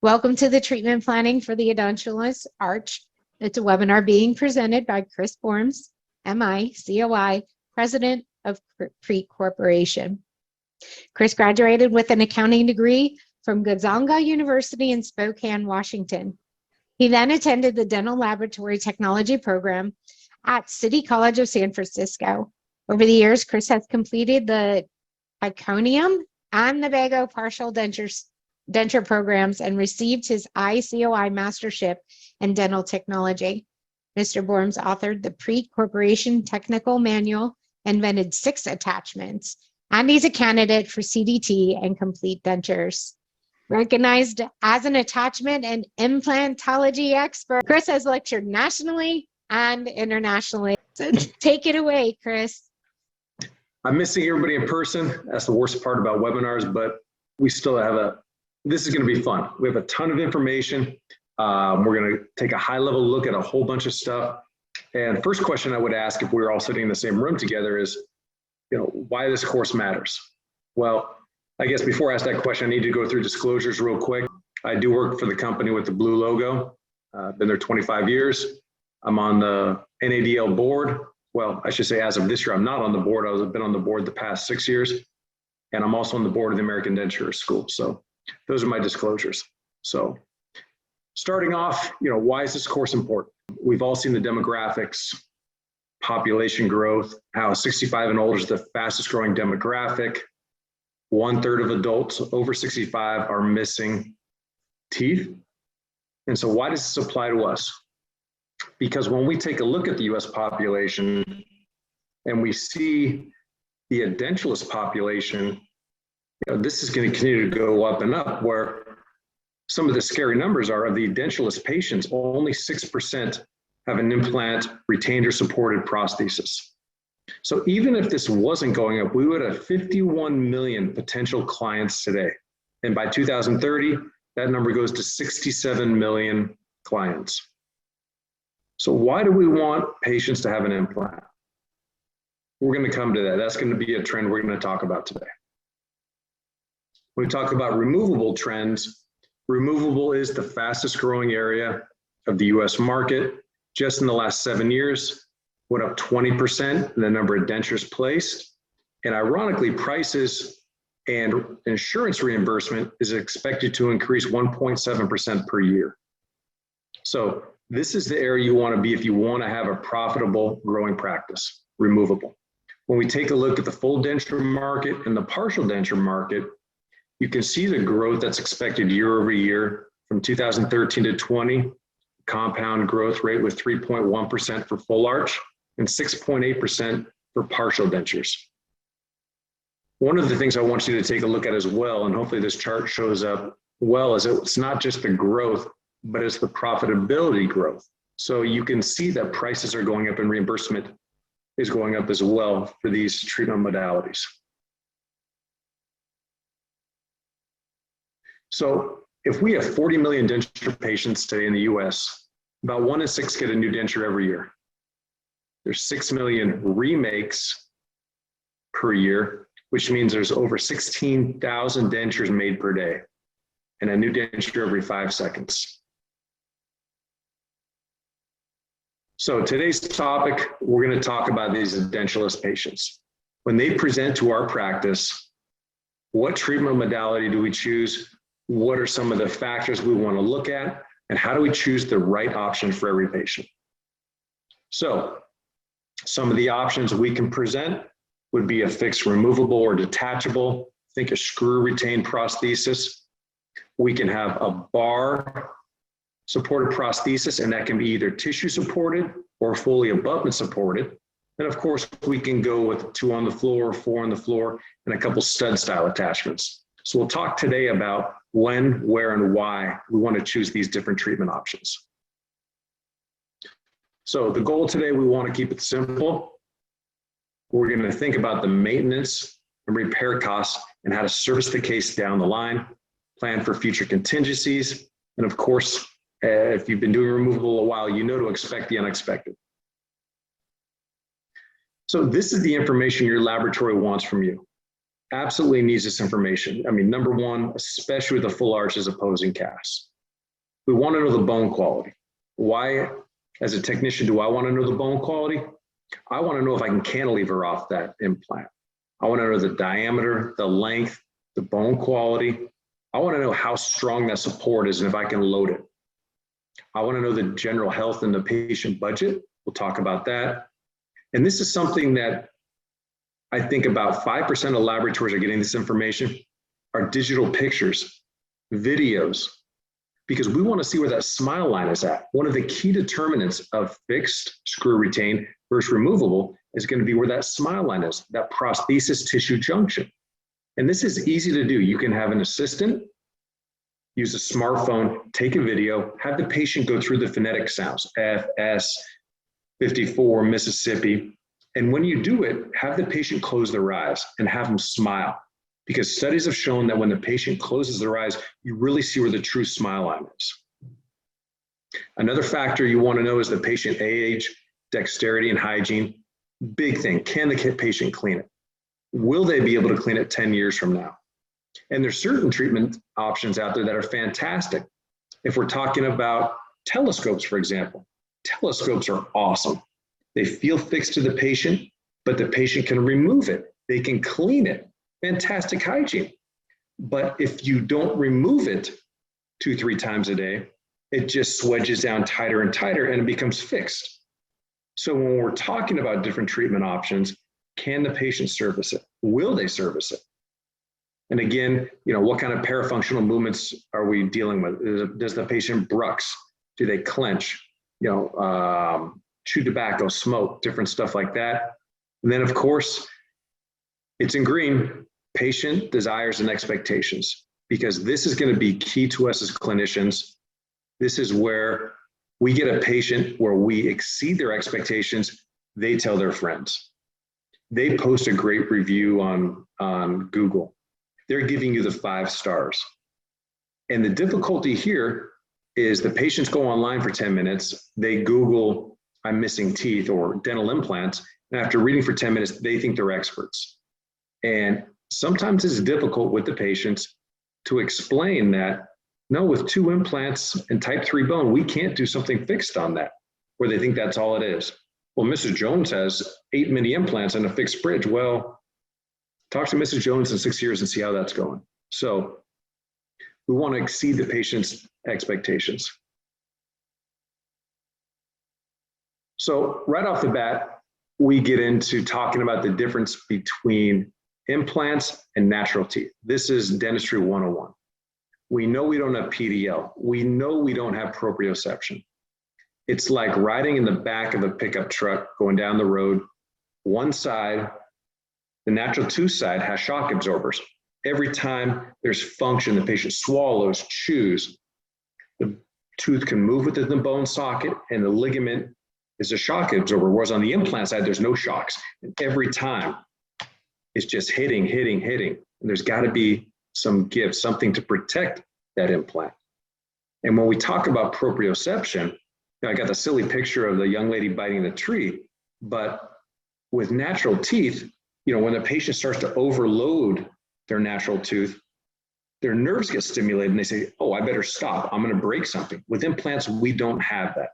Welcome to the treatment planning for the Edentulous arch. It's a webinar being presented by Chris Borms, MI, COI, President of Prerecorded Corporation. Chris graduated with an accounting degree from Gonzaga University in Spokane, Washington. He then attended the Dental Laboratory Technology program at City College of San Francisco. Over the years, Chris has completed the Iconium and the Vago partial denture programs and received his ICOI mastership in dental technology. Mr. Borms authored the Pre-Corporation Technical Manual, invented 6 attachments, and he's a candidate for CDT and complete dentures. Recognized as an attachment and implantology expert, Chris has lectured nationally and internationally. So take it away, Chris. I'm missing everybody in person. That's the worst part about webinars, but we still have this is going to be fun. We have a ton of information. We're going to take a high level look at a whole bunch of stuff. And first question I would ask if we were all sitting in the same room together is, why this course matters. Well, I guess before I ask that question, I need to go through disclosures real quick. I do work for the company with the blue logo. Been there 25 years. I'm on the NADL board. Well, I should say as of this year, I'm not on the board. I've been on the board the past 6 years. And I'm also on the board of the American Denture School. So those are my disclosures. So starting off, why is this course important? We've all seen the demographics, population growth, how 65 and older is the fastest growing demographic. 1/3 of adults over 65 are missing teeth. And so why does this apply to us? Because when we take a look at the US population and we see the edentulous population, this is going to continue to go up and up, where some of the scary numbers are of the edentulous patients, only 6% have an implant, retained or supported prosthesis. So even if this wasn't going up, we would have 51 million potential clients today. And by 2030, that number goes to 67 million clients. So why do we want patients to have an implant? We're going to come to that. That's going to be a trend we're going to talk about today. When we talk about removable trends, removable is the fastest growing area of the US market. Just in the last 7 years, went up 20% in the number of dentures placed. And ironically, prices and insurance reimbursement is expected to increase 1.7% per year. So this is the area you want to be if you want to have a profitable growing practice, removable. When we take a look at the full denture market and the partial denture market, you can see the growth that's expected year over year from 2013 to 20. Compound growth rate was 3.1% for full arch and 6.8% for partial dentures. One of the things I want you to take a look at as well, and hopefully this chart shows up well, is it's not just the growth, but it's the profitability growth. So you can see that prices are going up and reimbursement is going up as well for these treatment modalities. So if we have 40 million denture patients today in the US, about 1 in 6 get a new denture every year. There's 6 million remakes per year, which means there's over 16,000 dentures made per day and a new denture every 5 seconds. So today's topic, we're going to talk about these edentulous patients. When they present to our practice, what treatment modality do we choose? What are some of the factors we want to look at? And how do we choose the right option for every patient? So some of the options we can present would be a fixed removable or detachable. Think a screw retained prosthesis. We can have a bar supported prosthesis, and that can be either tissue supported or fully abutment supported. And of course, we can go with 2 on the floor, 4 on the floor, and a couple stud style attachments. So we'll talk today about when, where, and why we want to choose these different treatment options. So the goal today, we want to keep it simple. We're going to think about the maintenance and repair costs and how to service the case down the line, plan for future contingencies, and of course, if you've been doing removable a while, you know to expect the unexpected. So this is the information your laboratory wants from you. Absolutely needs this information. I mean, number one, especially with a full arch, is opposing casts. We want to know the bone quality. Why, as a technician, do I want to know the bone quality? I want to know if I can cantilever off that implant. I want to know the diameter, the length, the bone quality. I want to know how strong that support is and if I can load it. I want to know the general health and the patient budget. We'll talk about that. And this is something that I think about 5% of laboratories are getting this information, are digital pictures, videos, because we want to see where that smile line is at. One of the key determinants of fixed screw retained versus removable is going to be where that smile line is, that prosthesis tissue junction. And this is easy to do. You can have an assistant use a smartphone, take a video, have the patient go through the phonetic sounds, F, S, 54, Mississippi. And when you do it, have the patient close their eyes and have them smile. Because studies have shown that when the patient closes their eyes, you really see where the true smile line is. Another factor you want to know is the patient age, dexterity, and hygiene. Big thing, can the patient clean it? Will they be able to clean it 10 years from now? And there's certain treatment options out there that are fantastic. If we're talking about telescopes, for example, telescopes are awesome. They feel fixed to the patient, but the patient can remove it. They can clean it. Fantastic hygiene. But if you don't remove it 2-3 times a day, it just swedges down tighter and tighter and it becomes fixed. So when we're talking about different treatment options, can the patient service it? Will they service it? And again, what kind of parafunctional movements are we dealing with? Does the patient brux? Do they clench? Chew tobacco, smoke, different stuff like that. And then of course, it's in green, patient desires and expectations, because this is going to be key to us as clinicians. This is where we get a patient where we exceed their expectations. They tell their friends. They post a great review on Google. They're giving you the 5 stars. And the difficulty here is the patients go online for 10 minutes. They Google, I'm missing teeth or dental implants. And after reading for 10 minutes, they think they're experts. And sometimes it's difficult with the patients to explain that, no, with 2 implants and type 3 bone, we can't do something fixed on that, where they think that's all it is. Well, Mrs. Jones has 8 mini implants and a fixed bridge. Well, talk to Mrs. Jones in 6 years and see how that's going. So we want to exceed the patient's expectations. So right off the bat, we get into talking about the difference between implants and natural teeth. This is Dentistry 101. We know we don't have PDL. We know we don't have proprioception. It's like riding in the back of a pickup truck going down the road. One side, the natural tooth side, has shock absorbers. Every time there's function, the patient swallows, chews, the tooth can move within the bone socket and the ligament is a shock absorber. Whereas on the implant side, there's no shocks. And every time it's just hitting. And there's got to be some give, something to protect that implant. And when we talk about proprioception, I got the silly picture of the young lady biting the tree, but with natural teeth, when the patient starts to overload their natural tooth, their nerves get stimulated and they say, oh, I better stop. I'm going to break something. With implants, we don't have that.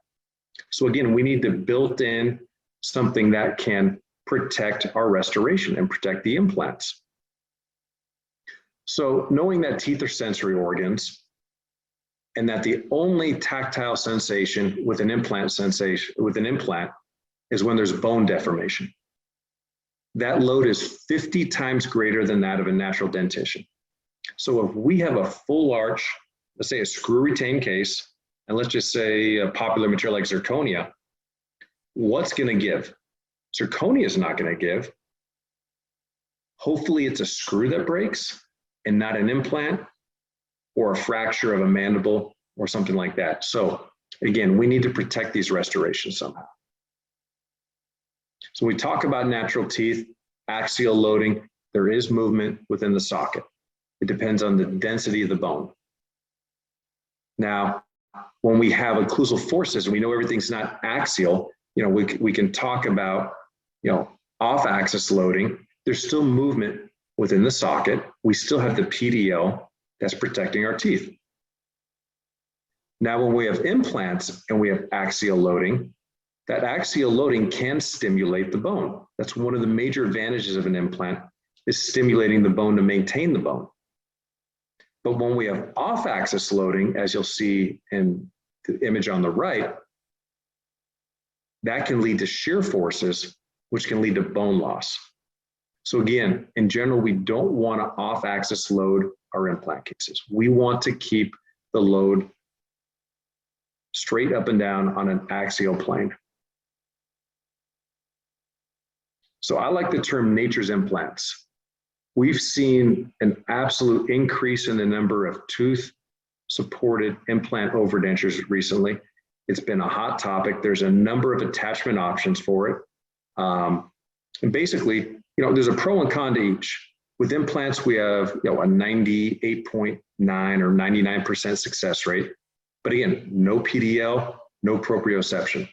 So again, we need to build in something that can protect our restoration and protect the implants. So knowing that teeth are sensory organs and that the only tactile sensation with an implant is when there's bone deformation. That load is 50 times greater than that of a natural dentition. So if we have a full arch, let's say a screw retained case, and let's just say a popular material like zirconia, what's going to give? Zirconia is not going to give. Hopefully it's a screw that breaks and not an implant or a fracture of a mandible or something like that. So again, we need to protect these restorations somehow. So we talk about natural teeth, axial loading. There is movement within the socket. It depends on the density of the bone. Now, when we have occlusal forces and we know everything's not axial, we can talk about, off-axis loading. There's still movement within the socket. We still have the PDL that's protecting our teeth. Now, when we have implants and we have axial loading, that axial loading can stimulate the bone. That's one of the major advantages of an implant, is stimulating the bone to maintain the bone. But when we have off-axis loading, as you'll see in the image on the right, that can lead to shear forces, which can lead to bone loss. So again, in general, we don't want to off-axis load our implant cases. We want to keep the load straight up and down on an axial plane. So I like the term nature's implants. We've seen an absolute increase in the number of tooth-supported implant overdentures recently. It's been a hot topic. There's a number of attachment options for it. And basically, there's a pro and con to each. With implants, we have a 98.9 or 99% success rate. But again, no PDL, no proprioception.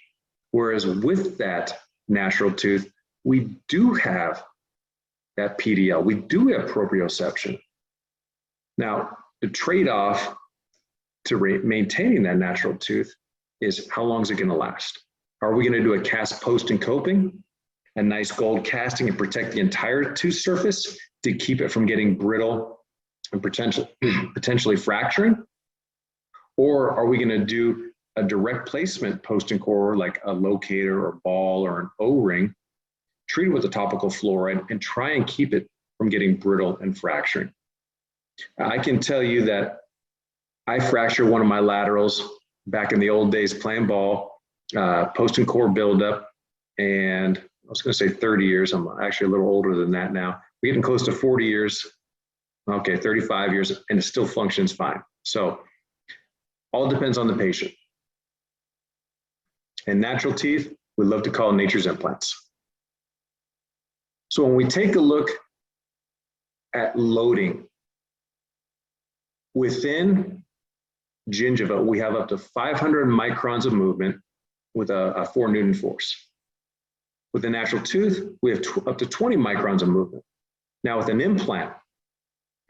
Whereas with that natural tooth, we do have that PDL. We do have proprioception. Now, the trade-off to maintaining that natural tooth is how long is it going to last? Are we going to do a cast post and coping, a nice gold casting and protect the entire tooth surface to keep it from getting brittle and potentially fracturing? Or are we going to do a direct placement post and core like a locator or ball or an O-ring, treat it with a topical fluoride and try and keep it from getting brittle and fracturing? I can tell you that I fractured one of my laterals back in the old days playing ball, post and core buildup, and I was going to say 30 years. I'm actually a little older than that now. We're getting close to 40 years. Okay, 35 years, and it still functions fine. So all depends on the patient. And natural teeth, we love to call nature's implants. So when we take a look at loading, within gingiva, we have up to 500 microns of movement with a 4 Newton force. With a natural tooth, we have up to 20 microns of movement. Now with an implant,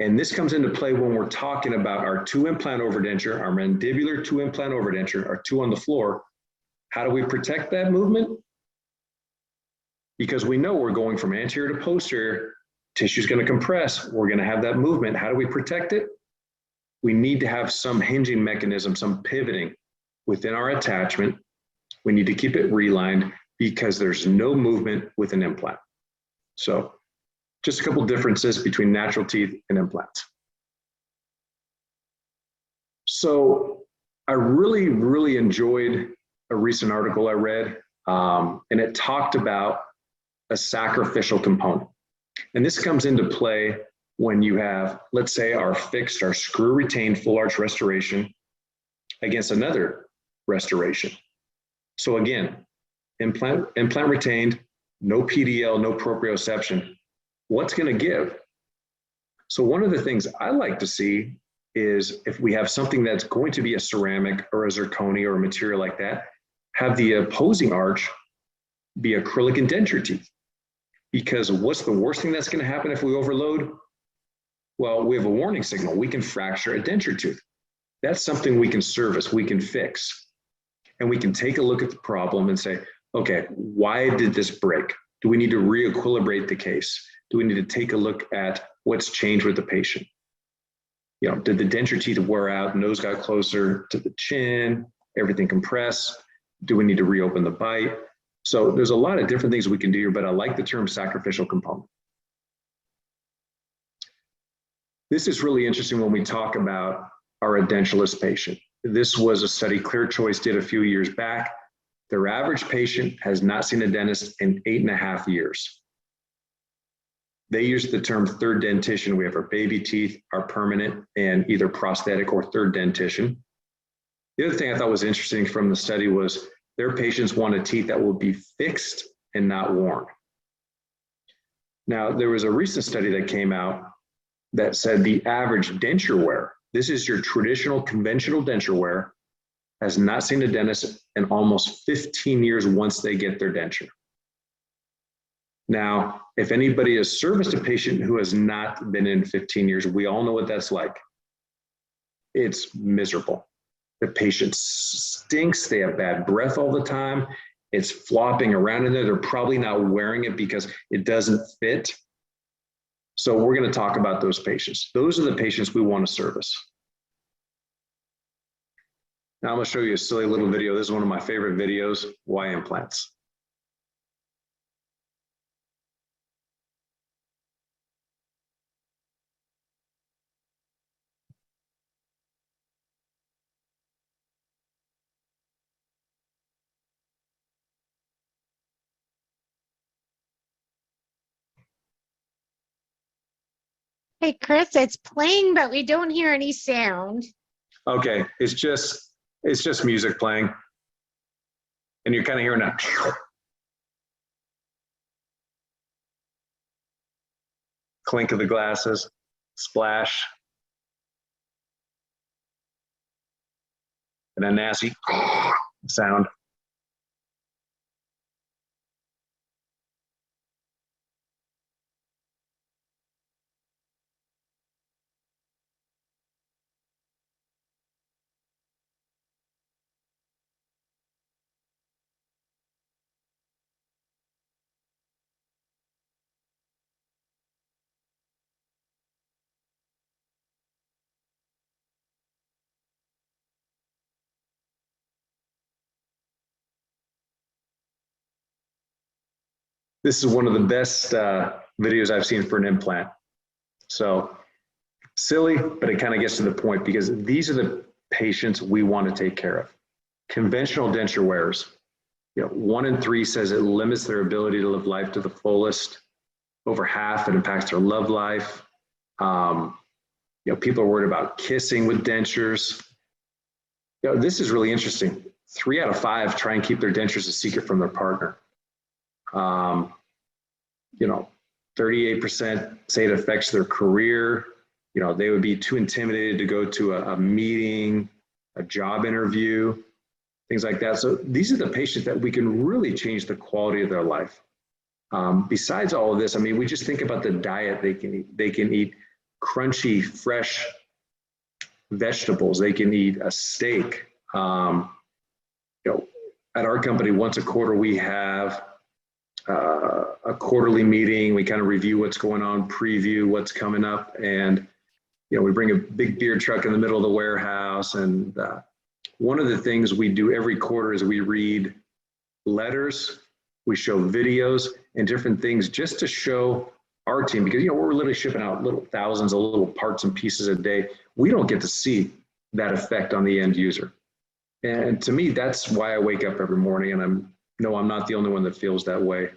and this comes into play when we're talking about our 2 implant overdenture, our mandibular 2 implant overdenture, our 2 on the floor. How do we protect that movement? Because we know we're going from anterior to posterior, tissue's going to compress, we're going to have that movement. How do we protect it? We need to have some hinging mechanism, some pivoting within our attachment. We need to keep it relined because there's no movement with an implant. So just a couple differences between natural teeth and implants. So I really enjoyed a recent article I read, and it talked about a sacrificial component. And this comes into play when you have, let's say, our fixed, our screw retained full arch restoration against another restoration. So again, implant retained, no PDL, no proprioception. What's going to give? So one of the things I like to see is if we have something that's going to be a ceramic or a zirconia or a material like that, have the opposing arch be acrylic and denture teeth. Because what's the worst thing that's going to happen if we overload? Well, we have a warning signal. We can fracture a denture tooth. That's something we can service, we can fix. And we can take a look at the problem and say, okay, why did this break? Do we need to re-equilibrate the case? Do we need to take a look at what's changed with the patient? Did the denture teeth wear out, nose got closer to the chin, everything compressed? Do we need to reopen the bite? So there's a lot of different things we can do here, but I like the term sacrificial component. This is really interesting when we talk about our edentulous patient. This was a study Clear Choice did a few years back. Their average patient has not seen a dentist in 8.5 years. They use the term third dentition. We have our baby teeth, our permanent, and either prosthetic or third dentition. The other thing I thought was interesting from the study was their patients wanted teeth that will be fixed and not worn. Now, there was a recent study that came out that said the average denture wear, this is your traditional conventional denture wear, has not seen a dentist in almost 15 years once they get their denture. Now, if anybody has serviced a patient who has not been in 15 years, we all know what that's like. It's miserable. The patient stinks. They have bad breath all the time. It's flopping around in there. They're probably not wearing it because it doesn't fit. So we're going to talk about those patients. Those are the patients we want to service. Now I'm going to show you a silly little video. This is one of my favorite videos, why implants. Hey, Chris, it's playing, but we don't hear any sound. Okay, it's just music playing. And you're kind of hearing that clink of the glasses, splash, and a nasty sound. This is one of the best videos I've seen for an implant. So silly, but it kind of gets to the point because these are the patients we want to take care of. Conventional denture wearers, 1 in 3 says it limits their ability to live life to the fullest. Over half, it impacts their love life. People are worried about kissing with dentures. This is really interesting. 3 out of 5 try and keep their dentures a secret from their partner. 38% say it affects their career. They would be too intimidated to go to a meeting, a job interview, things like that. So these are the patients that we can really change the quality of their life. Besides all of this, I mean, we just think about the diet they can eat. They can eat crunchy, fresh vegetables. They can eat a steak. At our company, once a quarter, we have a quarterly meeting. We kind of review what's going on, preview what's coming up, and we bring a big beer truck in the middle of the warehouse. And one of the things we do every quarter is we read letters, we show videos and different things just to show our team, because we're literally shipping out thousands of little parts and pieces a day. We don't get to see that effect on the end user. And to me, that's why I wake up every morning, and I'm not the only one that feels that way.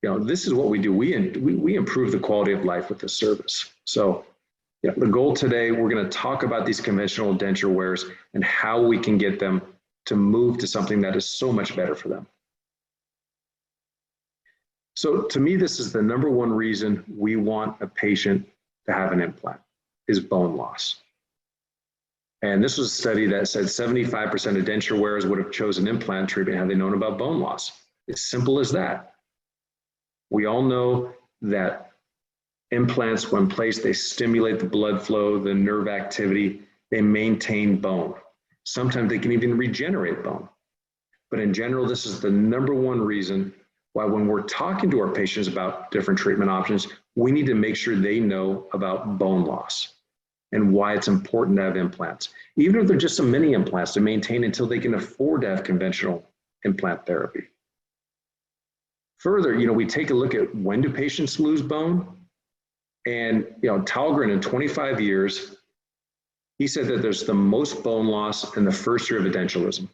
This is what we do. We improve the quality of life with this service. So the goal today, we're going to talk about these conventional denture wearers and how we can get them to move to something that is so much better for them. So to me, this is the number one reason we want a patient to have an implant, is bone loss. And this was a study that said 75% of denture wearers would have chosen implant treatment had they known about bone loss. It's simple as that. We all know that implants, when placed, they stimulate the blood flow, the nerve activity, they maintain bone. Sometimes they can even regenerate bone. But in general, this is the number one reason why when we're talking to our patients about different treatment options, we need to make sure they know about bone loss and why it's important to have implants. Even if they're just some mini implants to maintain until they can afford to have conventional implant therapy. Further, we take a look at when do patients lose bone? And, Talgren, in 25 years, he said that there's the most bone loss in the first year of edentulism.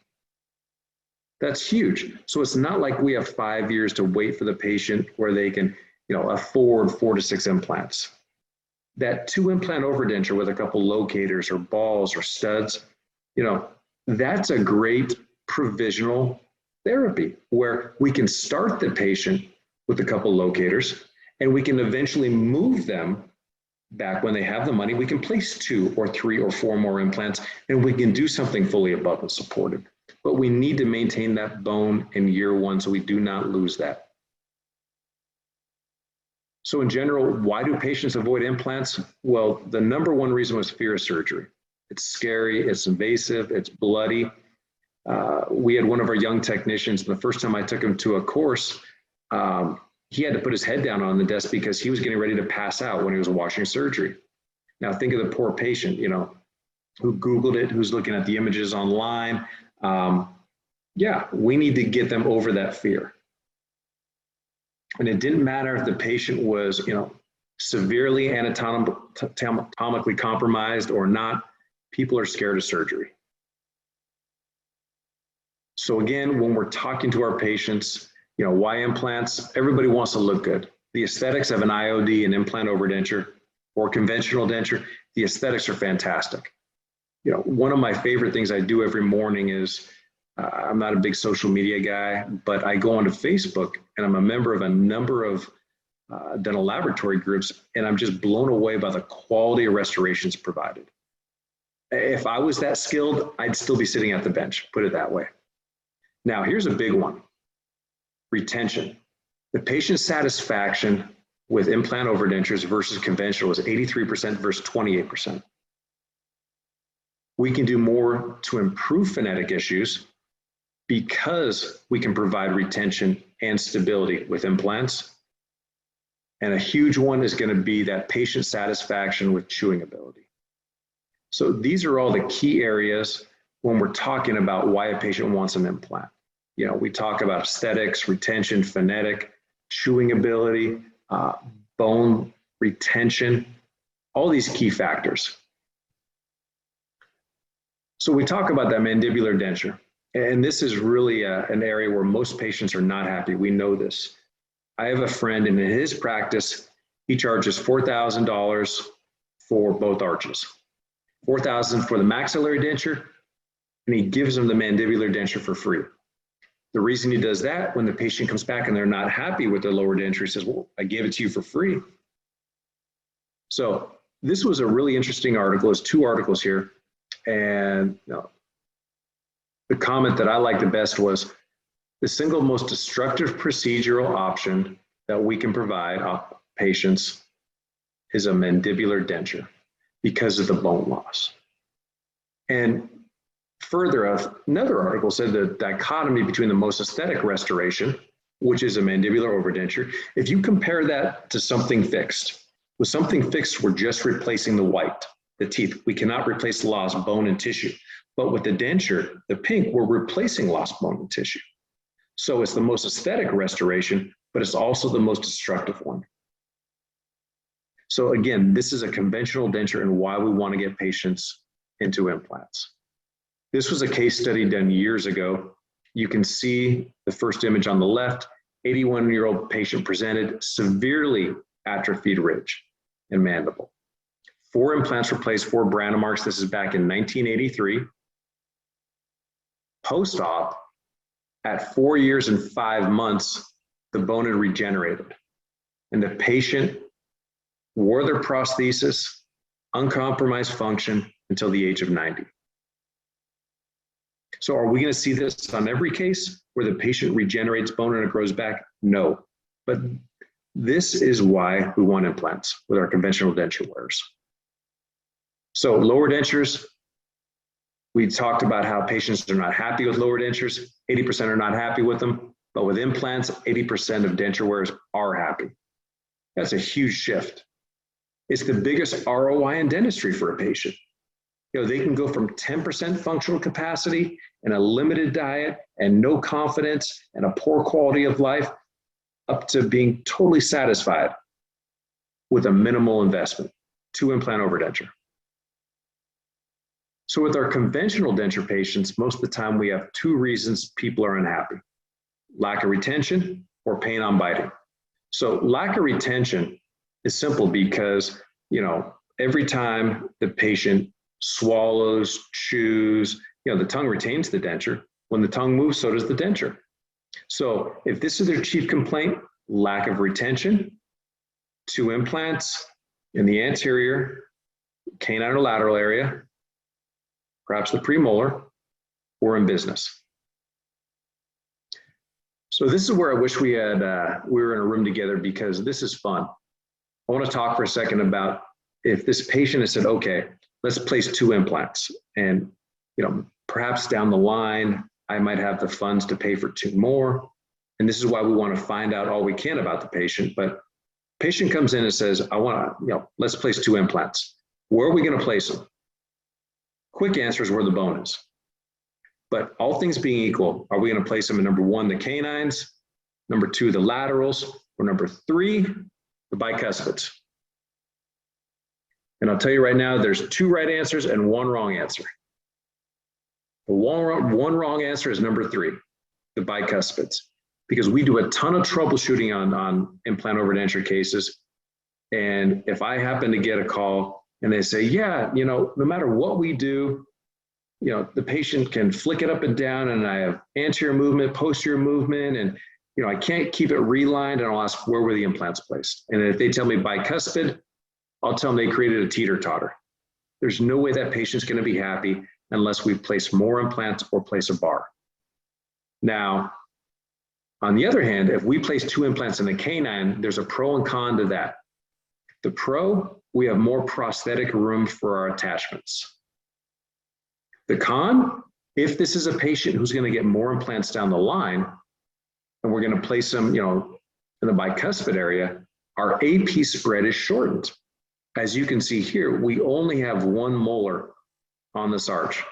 That's huge. So it's not like we have 5 years to wait for the patient where they can, afford 4 to 6 implants. That 2 implant overdenture with a couple locators or balls or studs, that's a great provisional therapy where we can start the patient with a couple locators and we can eventually move them back when they have the money. We can place 2 or 3 or 4 more implants and we can do something fully above and supported. But we need to maintain that bone in year 1 so we do not lose that. So in general, why do patients avoid implants? Well, the number one reason was fear of surgery. It's scary, it's invasive, it's bloody. We had one of our young technicians, the first time I took him to a course, he had to put his head down on the desk because he was getting ready to pass out when he was watching surgery. Now think of the poor patient, you know, who Googled it, who's looking at the images online. Yeah, we need to get them over that fear. And it didn't matter if the patient was, you know, severely anatomically compromised or not, people are scared of surgery. So again, when we're talking to our patients, you know, why implants? Everybody wants to look good. The aesthetics of an IOD, an implant overdenture, or conventional denture, the aesthetics are fantastic. You know, one of my favorite things I do every morning is, I'm not a big social media guy, but I go onto Facebook and I'm a member of a number of dental laboratory groups, and I'm just blown away by the quality of restorations provided. If I was that skilled, I'd still be sitting at the bench, put it that way. Now, here's a big one, retention. The patient satisfaction with implant overdentures versus conventional is 83% versus 28%. We can do more to improve phonetic issues because we can provide retention and stability with implants. And a huge one is going to be that patient satisfaction with chewing ability. So these are all the key areas when we're talking about why a patient wants an implant. You know, we talk about aesthetics, retention, phonetic, chewing ability, bone retention, all these key factors. So we talk about that mandibular denture, and this is really an area where most patients are not happy. We know this. I have a friend, and in his practice, he charges $4,000 for both arches. $4,000 for the maxillary denture, and he gives them the mandibular denture for free. The reason he does that, when the patient comes back and they're not happy with their lower denture, he says, well, I gave it to you for free. So this was a really interesting article. There's two articles here. And you know, the comment that I liked the best was, the single most destructive procedural option that we can provide patients is a mandibular denture because of the bone loss. And further, another article said the dichotomy between the most aesthetic restoration, which is a mandibular overdenture, if you compare that to something fixed, with something fixed, we're just replacing the white, the teeth. We cannot replace lost bone and tissue. But with the denture, the pink, we're replacing lost bone and tissue. So it's the most aesthetic restoration, but it's also the most destructive one. So again, this is a conventional denture and why we want to get patients into implants. This was a case study done years ago. You can see the first image on the left, 81-year-old patient presented, severely atrophied ridge and mandible. 4 implants replaced, 4 Brandon marks. This is back in 1983. Post-op, at 4 years and 5 months, the bone had regenerated. And the patient wore their prosthesis, uncompromised function until the age of 90. So are we going to see this on every case where the patient regenerates bone and it grows back? No. But this is why we want implants with our conventional denture wearers. So lower dentures, we talked about how patients are not happy with lower dentures. 80% are not happy with them, but with implants, 80% of denture wearers are happy. That's a huge shift. It's the biggest ROI in dentistry for a patient. You know, they can go from 10% functional capacity and a limited diet and no confidence and a poor quality of life up to being totally satisfied with a minimal investment to implant overdenture. So with our conventional denture patients, most of the time we have 2 reasons people are unhappy: lack of retention or pain on biting. So lack of retention is simple because, you know, every time the patient swallows, chews, you know, the tongue retains the denture. When the tongue moves, so does the denture. So if this is their chief complaint, lack of retention, 2 implants in the anterior, canine or lateral area, perhaps the premolar, we're in business. So this is where I wish we had, we were in a room together because this is fun. I want to talk for a second about if this patient has said, okay, let's place 2 implants. And, perhaps down the line, I might have the funds to pay for 2 more. And this is why we want to find out all we can about the patient. But patient comes in and says, I want to, let's place 2 implants. Where are we going to place them? Quick answer is where the bone is. But all things being equal, are we going to place them in number 1, the canines, number 2, the laterals, or number 3, the bicuspids? And I'll tell you right now, there's 2 right answers and 1 wrong answer. The one wrong answer is number 3, the bicuspids, because we do a ton of troubleshooting on implant overdenture cases. And if I happen to get a call and they say, yeah, no matter what we do, the patient can flick it up and down, and I have anterior movement, posterior movement, and I can't keep it relined, and I'll ask, where were the implants placed? And if they tell me bicuspid, I'll tell them they created a teeter-totter. There's no way that patient's going to be happy unless we place more implants or place a bar. Now, on the other hand, if we place 2 implants in the canine, there's a pro and con to that. The pro, we have more prosthetic room for our attachments. The con, if this is a patient who's going to get more implants down the line, and we're going to place them, in the bicuspid area, our AP spread is shortened. As you can see here, we only have 1 molar on this arch,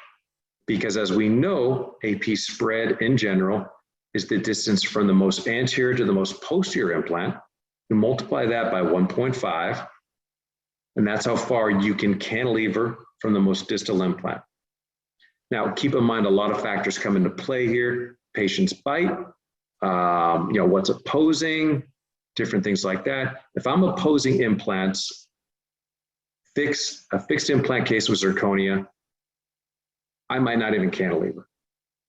because as we know, AP spread in general is the distance from the most anterior to the most posterior implant. You multiply that by 1.5, and that's how far you can cantilever from the most distal implant. Now, keep in mind, a lot of factors come into play here. Patient's bite, what's opposing, different things like that. If I'm opposing implants, a fixed implant case with zirconia, I might not even cantilever.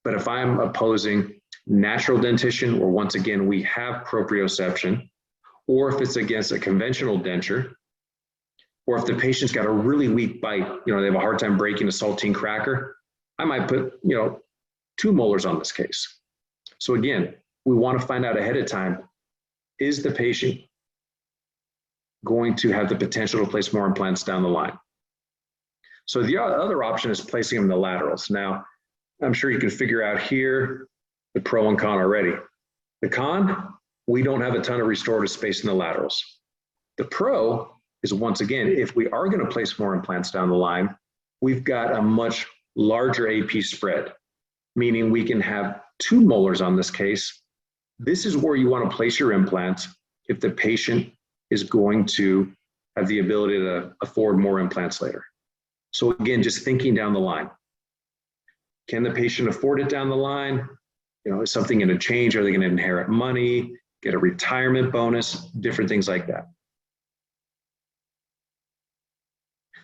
But if I'm opposing natural dentition, or once again, we have proprioception, or if it's against a conventional denture, or if the patient's got a really weak bite, they have a hard time breaking a saltine cracker, I might put, 2 molars on this case. So again, we want to find out ahead of time, is the patient going to have the potential to place more implants down the line? So the other option is placing them in the laterals. Now, I'm sure you can figure out here the pro and con already. The con, we don't have a ton of restorative space in the laterals. The pro is, once again, if we are going to place more implants down the line, we've got a much larger AP spread, meaning we can have 2 molars on this case. This is where you want to place your implants if the patient is going to have the ability to afford more implants later. So again, just thinking down the line. Can the patient afford it down the line? Is something going to change? Are they going to inherit money, get a retirement bonus, different things like that?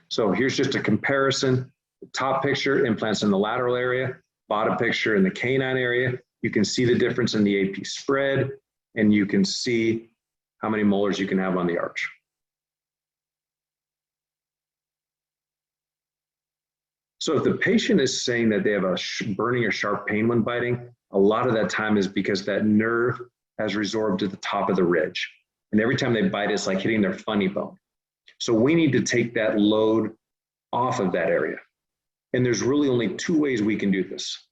So here's just a comparison. The top picture, implants in the lateral area, bottom picture in the canine area. You can see the difference in the AP spread, and you can see how many molars you can have on the arch. So if the patient is saying that they have a burning or sharp pain when biting, a lot of that time is because that nerve has resorbed to the top of the ridge. And every time they bite, it's like hitting their funny bone. So we need to take that load off of that area. And there's really only 2 ways we can do this.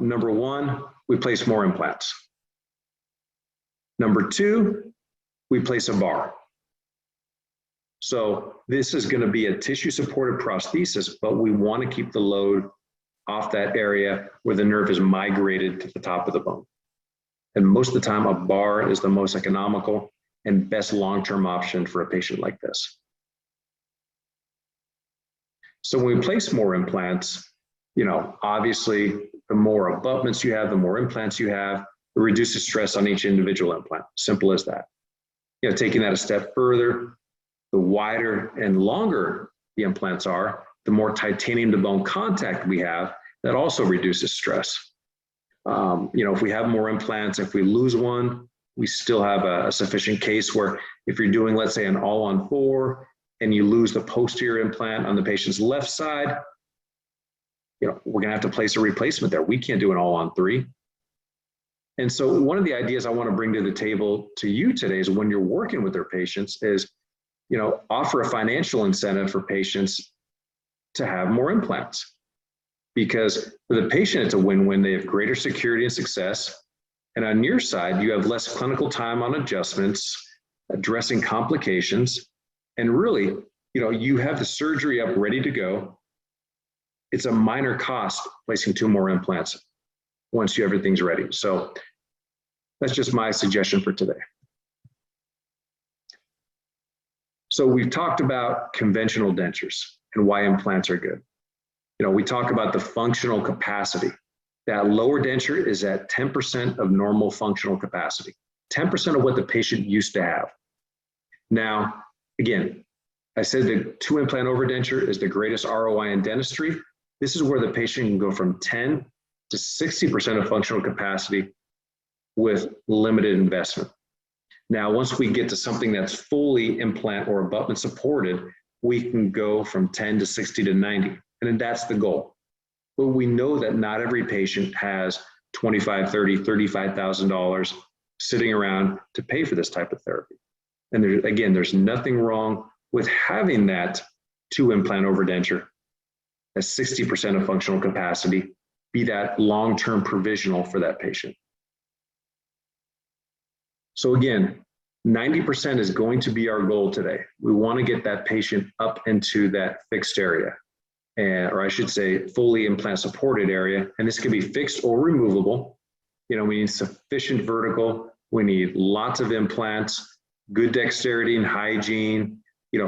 Number 1, we place more implants. Number 2, we place a bar. So this is going to be a tissue-supported prosthesis, but we want to keep the load off that area where the nerve is migrated to the top of the bone. And most of the time, a bar is the most economical and best long-term option for a patient like this. So when we place more implants, obviously, the more abutments you have, the more implants you have, it reduces stress on each individual implant. Simple as that. Taking that a step further, the wider and longer the implants are, the more titanium to bone contact we have, that also reduces stress. If we have more implants, if we lose one, we still have a sufficient case where if you're doing, let's say, an all-on-4 and you lose the posterior implant on the patient's left side, we're going to have to place a replacement there. We can't do an all-on-3. And so one of the ideas I want to bring to the table to you today is when you're working with their patients is, offer a financial incentive for patients to have more implants. Because for the patient, it's a win-win. They have greater security and success. And on your side, you have less clinical time on adjustments, addressing complications, and really, you have the surgery up ready to go. It's a minor cost placing 2 more implants once everything's ready. So that's just my suggestion for today. So we've talked about conventional dentures and why implants are good. We talk about the functional capacity. That lower denture is at 10% of normal functional capacity, 10% of what the patient used to have. Now, again, I said the 2 implant overdenture is the greatest ROI in dentistry. This is where the patient can go from 10 to 60% of functional capacity with limited investment. Now, once we get to something that's fully implant or abutment supported, we can go from 10 to 60 to 90, and that's the goal. But we know that not every patient has $25,000, $30,000, $35,000 sitting around to pay for this type of therapy. And there's nothing wrong with having that 2 implant overdenture at 60% of functional capacity, be that long-term provisional for that patient. So again, 90% is going to be our goal today. We want to get that patient up into that fixed area, or I should say fully implant supported area. And this can be fixed or removable. We need sufficient vertical. We need lots of implants, good dexterity and hygiene.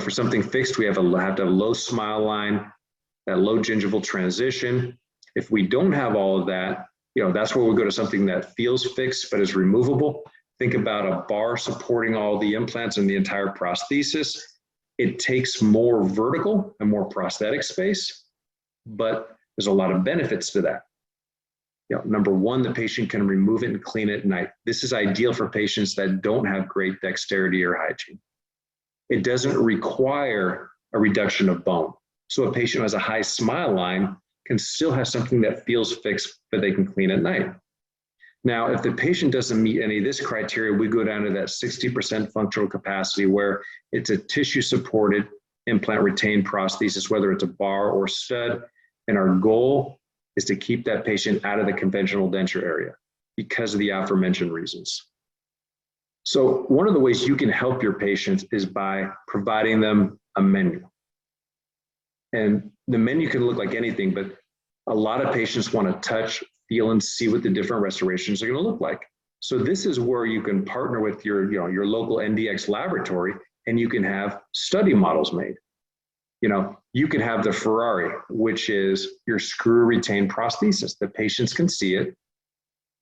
For something fixed, we have to have a low smile line, that low gingival transition. If we don't have all of that, that's where we go to something that feels fixed but is removable. Think about a bar supporting all the implants and the entire prosthesis. It takes more vertical and more prosthetic space, but there's a lot of benefits to that. Number one, the patient can remove it and clean it at night. This is ideal for patients that don't have great dexterity or hygiene. It doesn't require a reduction of bone. So a patient who has a high smile line can still have something that feels fixed, but they can clean at night. Now, if the patient doesn't meet any of this criteria, we go down to that 60% functional capacity where it's a tissue-supported implant retained prosthesis, whether it's a bar or stud. And our goal is to keep that patient out of the conventional denture area because of the aforementioned reasons. So one of the ways you can help your patients is by providing them a menu. And the menu can look like anything, but a lot of patients want to touch, feel, and see what the different restorations are going to look like. So this is where you can partner with your local NDX laboratory, and you can have study models made. You can have the Ferrari, which is your screw retained prosthesis. The patients can see it.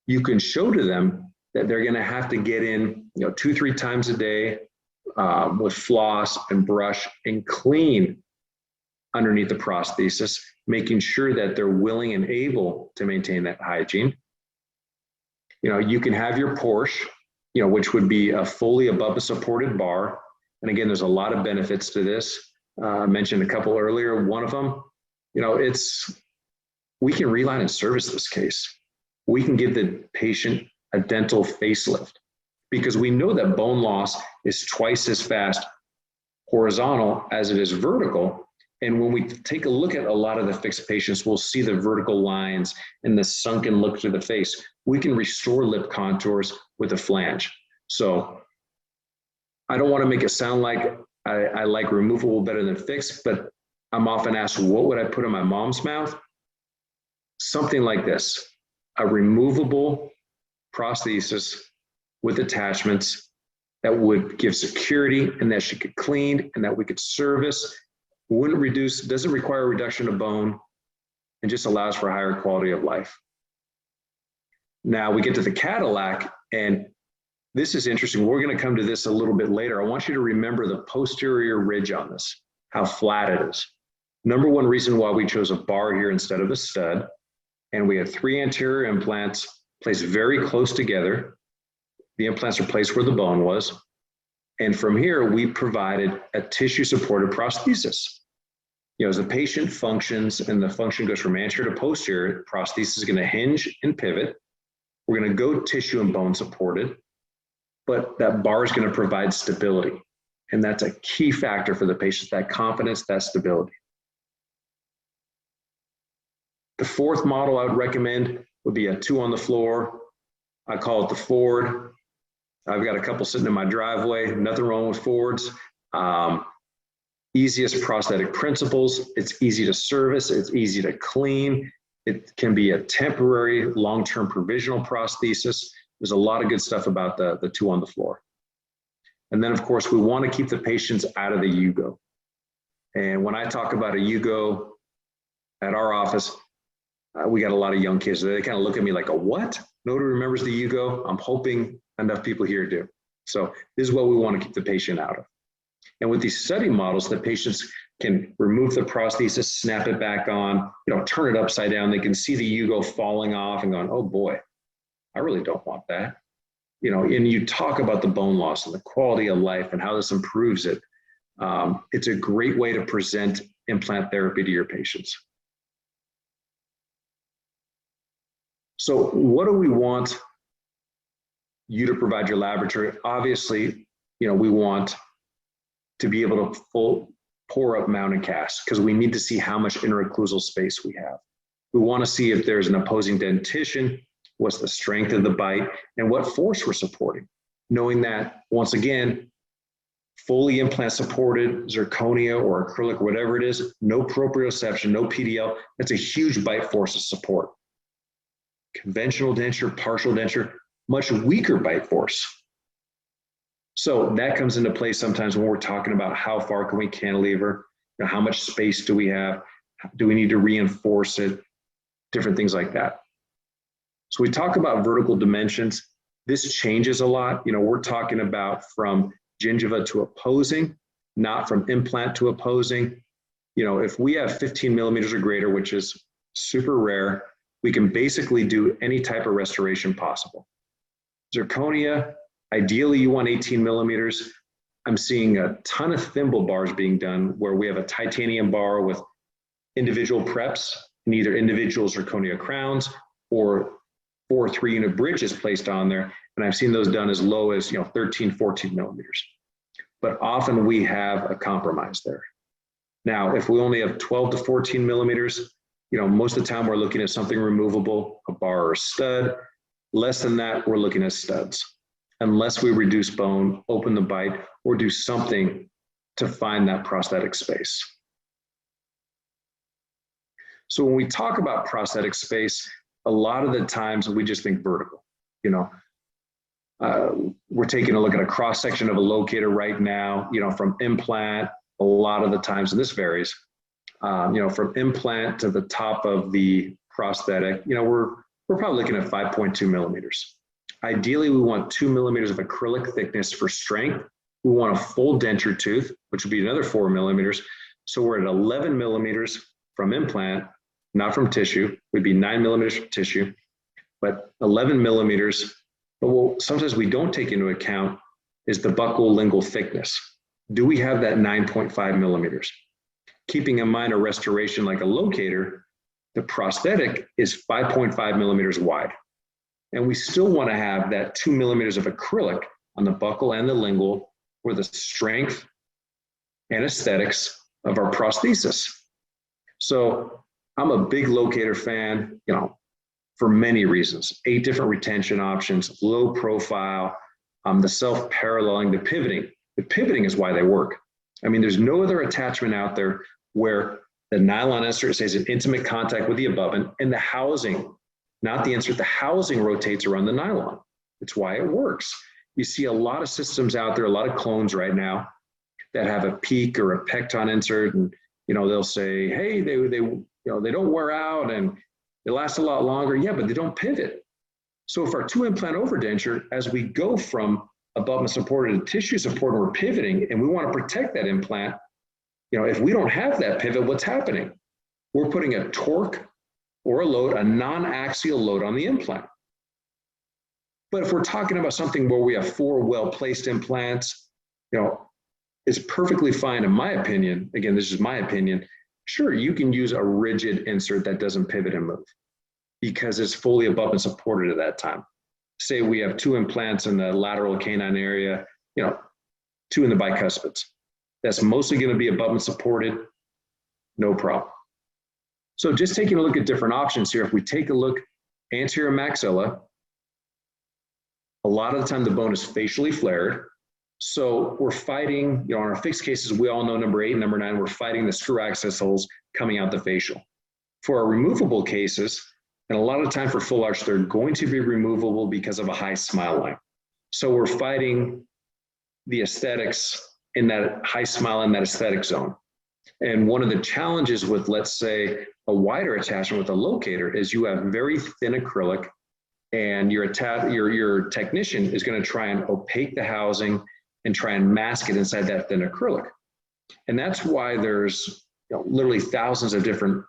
You can show to them that they're going to have to get in 2-3 times a day with floss and brush and clean underneath the prosthesis, making sure that they're willing and able to maintain that hygiene. You can have your Porsche, which would be a fully above supported bar. And again, there's a lot of benefits to this. I mentioned a couple earlier. One of them, we can reline and service this case. We can give the patient a dental facelift because we know that bone loss is twice as fast horizontal as it is vertical. And when we take a look at a lot of the fixed patients, we'll see the vertical lines and the sunken look to the face. We can restore lip contours with a flange. So I don't want to make it sound like I like removable better than fixed, but I'm often asked, what would I put in my mom's mouth? Something like this, a removable prosthesis with attachments that would give security and that she could clean and that we could service. Wouldn't reduce, doesn't require a reduction of bone, and just allows for a higher quality of life. Now we get to the Cadillac, and this is interesting. We're going to come to this a little bit later. I want you to remember the posterior ridge on this, how flat it is. Number one reason why we chose a bar here instead of a stud, and we have 3 anterior implants placed very close together. The implants are placed where the bone was. And from here, we provided a tissue-supported prosthesis. As the patient functions and the function goes from anterior to posterior, prosthesis is going to hinge and pivot. We're going to go tissue and bone supported, but that bar is going to provide stability. And that's a key factor for the patient, that confidence, that stability. The fourth model I would recommend would be a 2 on the floor. I call it the Ford. I've got a couple sitting in my driveway, nothing wrong with Fords. Easiest prosthetic principles. It's easy to service, it's easy to clean. It can be a temporary, long-term provisional prosthesis. There's a lot of good stuff about the 2 on the floor. And then of course, we want to keep the patients out of the Yugo. And when I talk about a Yugo at our office, we got a lot of young kids. They kind of look at me like, a what? Nobody remembers the Yugo. I'm hoping enough people here do. So this is what we want to keep the patient out of. And with these study models, the patients can remove the prosthesis, snap it back on, turn it upside down. They can see the Yugo falling off and going, oh boy, I really don't want that. And you talk about the bone loss and the quality of life and how this improves it. It's a great way to present implant therapy to your patients. So what do we want you to provide your laboratory? Obviously, we want to be able to pour up mount and cast because we need to see how much interocclusal space we have. We want to see if there's an opposing dentition, what's the strength of the bite, and what force we're supporting. Knowing that, once again, fully implant supported zirconia or acrylic, whatever it is, no proprioception, no PDL, that's a huge bite force of support. Conventional denture, partial denture, much weaker bite force. So that comes into play sometimes when we're talking about how far can we cantilever, how much space do we have, do we need to reinforce it, different things like that. So we talk about vertical dimensions. This changes a lot. We're talking about from gingiva to opposing, not from implant to opposing. If we have 15 millimeters or greater, which is super rare, we can basically do any type of restoration possible. Zirconia, ideally you want 18 millimeters. I'm seeing a ton of thimble bars being done where we have a titanium bar with individual preps and either individual zirconia crowns or 4 3-unit bridges placed on there. And I've seen those done as low as 13, 14 millimeters. But often we have a compromise there. Now, if we only have 12 to 14 millimeters, most of the time we're looking at something removable, a bar or stud. Less than that, we're looking at studs. Unless we reduce bone, open the bite, or do something to find that prosthetic space. So when we talk about prosthetic space, a lot of the times we just think vertical. We're taking a look at a cross section of a locator right now, from implant, a lot of the times, and this varies, from implant to the top of the prosthetic, we're probably looking at 5.2 millimeters. Ideally, we want 2 millimeters of acrylic thickness for strength. We want a full denture tooth, which would be another 4 millimeters. So we're at 11 millimeters from implant, not from tissue. We'd be 9 millimeters from tissue, but 11 millimeters. But what sometimes we don't take into account is the buccal lingual thickness. Do we have that 9.5 millimeters? Keeping in mind a restoration like a locator, the prosthetic is 5.5 millimeters wide. And we still want to have that 2 millimeters of acrylic on the buccal and the lingual for the strength and aesthetics of our prosthesis. So I'm a big locator fan, for many reasons. 8 different retention options, low profile, the self-paralleling, the pivoting. The pivoting is why they work. I mean, there's no other attachment out there where the nylon insert stays in intimate contact with the abutment and the housing, not the insert, the housing rotates around the nylon. It's why it works. You see a lot of systems out there, a lot of clones right now that have a PEEK or a pecton insert, and they'll say, hey, they don't wear out and they last a lot longer. Yeah, but they don't pivot. So if our 2 implant overdenture, as we go from abutment supported to tissue support, and we're pivoting and we want to protect that implant, if we don't have that pivot, what's happening? We're putting a torque or a load, a non-axial load on the implant. But if we're talking about something where we have 4 well-placed implants, it's perfectly fine in my opinion. Again, this is my opinion. Sure, you can use a rigid insert that doesn't pivot and move because it's fully abutment supported at that time. Say we have 2 implants in the lateral canine area, 2 in the bicuspids. That's mostly going to be abutment supported, no problem. So just taking a look at different options here, if we take a look anterior maxilla, a lot of the time the bone is facially flared. So we're fighting, on our fixed cases, we all know number 8 and number 9, we're fighting the screw access holes coming out the facial. For our removable cases, and a lot of the time for full arch, they're going to be removable because of a high smile line. So we're fighting the aesthetics in that high smile in that aesthetic zone. And one of the challenges with, let's say, a wider attachment with a locator is you have very thin acrylic, and your technician is going to try and opaque the housing and try and mask it inside that thin acrylic. And that's why there's literally thousands of different,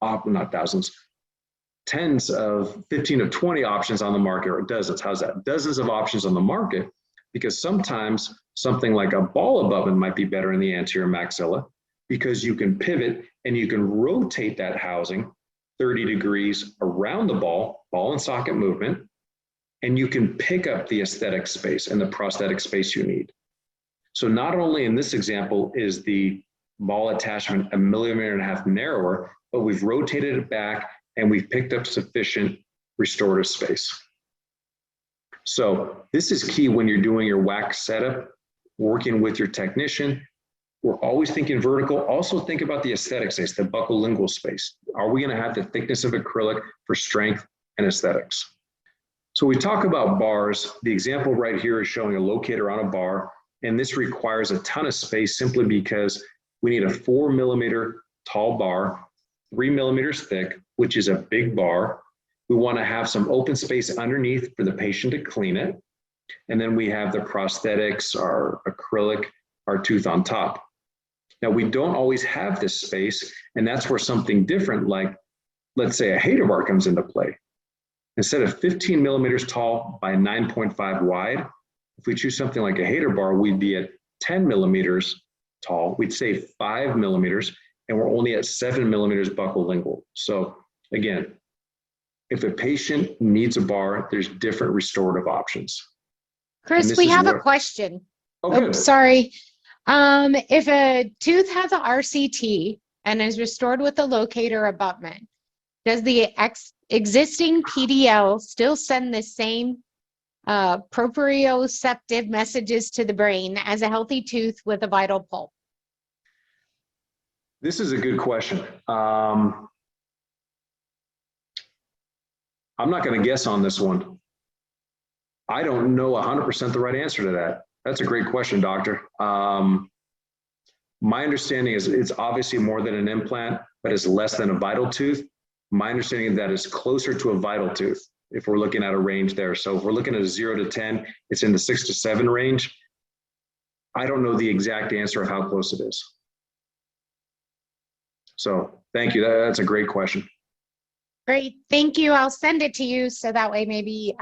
not thousands, tens of 15 to 20 options on the market, or dozens, how's that? Dozens of options on the market, because sometimes something like a ball abutment might be better in the anterior maxilla, because you can pivot and you can rotate that housing 30 degrees around the ball and socket movement, and you can pick up the aesthetic space and the prosthetic space you need. So not only in this example is the ball attachment 1.5 millimeters narrower, but we've rotated it back and we've picked up sufficient restorative space. So this is key when you're doing your wax setup, working with your technician. We're always thinking vertical. Also think about the aesthetic space, the buccolingual space. Are we going to have the thickness of acrylic for strength and aesthetics? So we talk about bars. The example right here is showing a locator on a bar, and this requires a ton of space simply because we need a 4 millimeter tall bar, 3 millimeters thick, which is a big bar. We want to have some open space underneath for the patient to clean it. And then we have the prosthetics, our acrylic, our tooth on top. Now, we don't always have this space, and that's where something different, like let's say a hater bar, comes into play. Instead of 15 millimeters tall by 9.5 wide, if we choose something like a hater bar, we'd be at 10 millimeters tall. We'd save 5 millimeters, and we're only at 7 millimeters buccolingual. So again, if a patient needs a bar, there's different restorative options. Chris, we have a question. Oh, sorry. If a tooth has a RCT and is restored with a locator abutment, does the existing PDL still send the same proprioceptive messages to the brain as a healthy tooth with a vital pulp? This is a good question. I'm not going to guess on this one. I don't know 100% the right answer to that. That's a great question, doctor. My understanding is it's obviously more than an implant, but it's less than a vital tooth. My understanding is that it's closer to a vital tooth if we're looking at a range there. So if we're looking at a 0 to 10, it's in the 6 to 7 range. I don't know the exact answer of how close it is. So thank you. That's a great question. Great. Thank you. I'll send it to you so that way maybe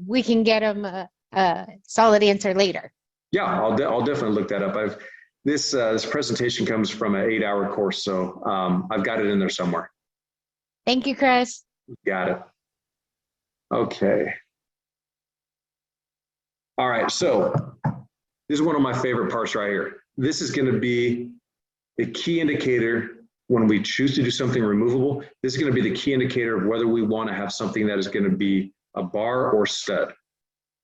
we can get them a solid answer later. Yeah, I'll definitely look that up. This presentation comes from an 8-hour course, so I've got it in there somewhere. Thank you, Chris. Got it. Okay. All right, so this is one of my favorite parts right here. This is going to be the key indicator when we choose to do something removable. This is going to be the key indicator of whether we want to have something that is going to be a bar or stud.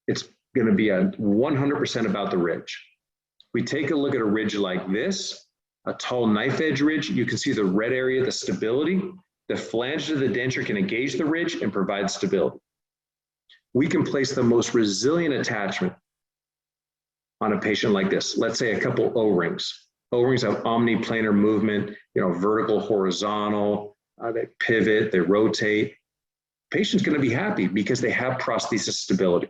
It's going to be 100% about the ridge. We take a look at a ridge like this, a tall knife edge ridge. You can see the red area, the stability. The flange of the denture can engage the ridge and provide stability. We can place the most resilient attachment on a patient like this. Let's say a couple O-rings. O-rings have omniplanar movement, vertical, horizontal, they pivot, they rotate. Patient's going to be happy because they have prosthesis stability.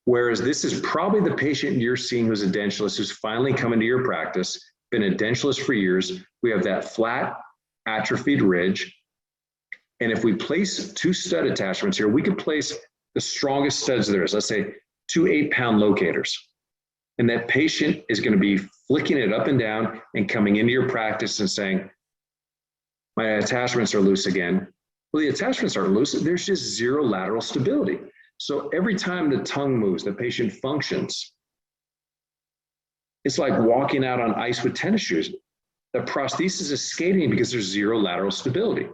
Whereas this is probably the patient you're seeing who's a dentulous, who's finally come into your practice, been a dentulous for years. We have that flat, atrophied ridge. And if we place 2 stud attachments here, we could place the strongest studs there is, let's say 2 8-pound locators. And that patient is going to be flicking it up and down and coming into your practice and saying, my attachments are loose again. Well, the attachments aren't loose. There's just 0 lateral stability. So every time the tongue moves, the patient functions. It's like walking out on ice with tennis shoes. the prosthesis is skating because there's zero lateral stability.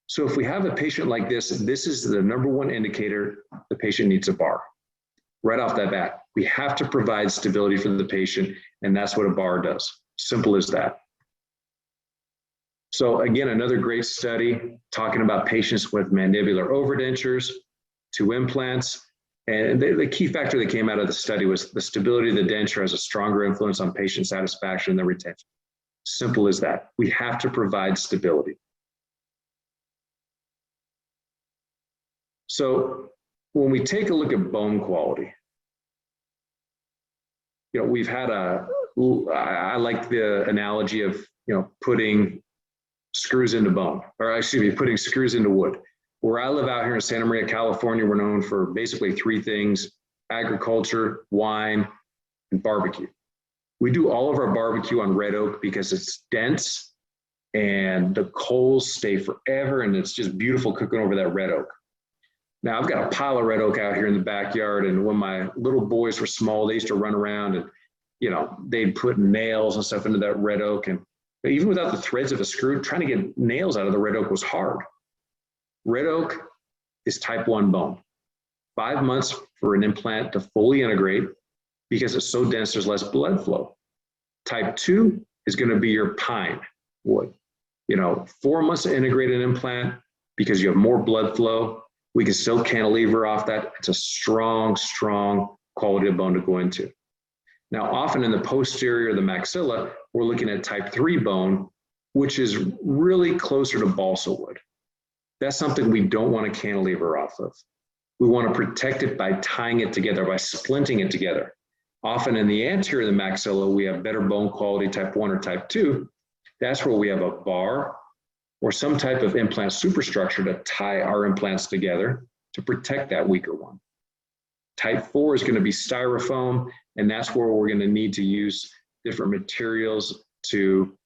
So if we have a patient like this is the number one indicator the patient needs a bar. Right off that bat, we have to provide stability for the patient, and that's what a bar does. Simple as that. So again, another great study talking about patients with mandibular overdentures, 2 implants. And the key factor that came out of the study was the stability of the denture has a stronger influence on patient satisfaction than retention. Simple as that. We have to provide stability. So when we take a look at bone quality, you know, we've had I like the analogy of, you know, putting screws into bone, or excuse me, putting screws into wood. Where I live out here in Santa Maria, California, we're known for basically 3 things: agriculture, wine, and barbecue. We do all of our barbecue on red oak because it's dense and the coals stay forever, and it's just beautiful cooking over that red oak. Now, I've got a pile of red oak out here in the backyard, and when my little boys were small, they used to run around and, you know, they'd put nails and stuff into that red oak, and even without the threads of a screw, trying to get nails out of the red oak was hard. Red oak is type 1 bone. 5 months for an implant to fully integrate because it's so dense, there's less blood flow. Type 2 is going to be your pine wood. You know, 4 months to integrate an implant because you have more blood flow. We can still cantilever off that. It's a strong, strong quality of bone to go into. Now, often in the posterior of the maxilla, we're looking at type 3 bone, which is really closer to balsa wood. That's something we don't want to cantilever off of. We want to protect it by tying it together, by splinting it together. Often in the anterior of the maxilla, we have better bone quality, type 1 or type 2. That's where we have a bar or some type of implant superstructure to tie our implants together to protect that weaker one. Type 4 is going to be styrofoam, and that's where we're going to need to use different materials to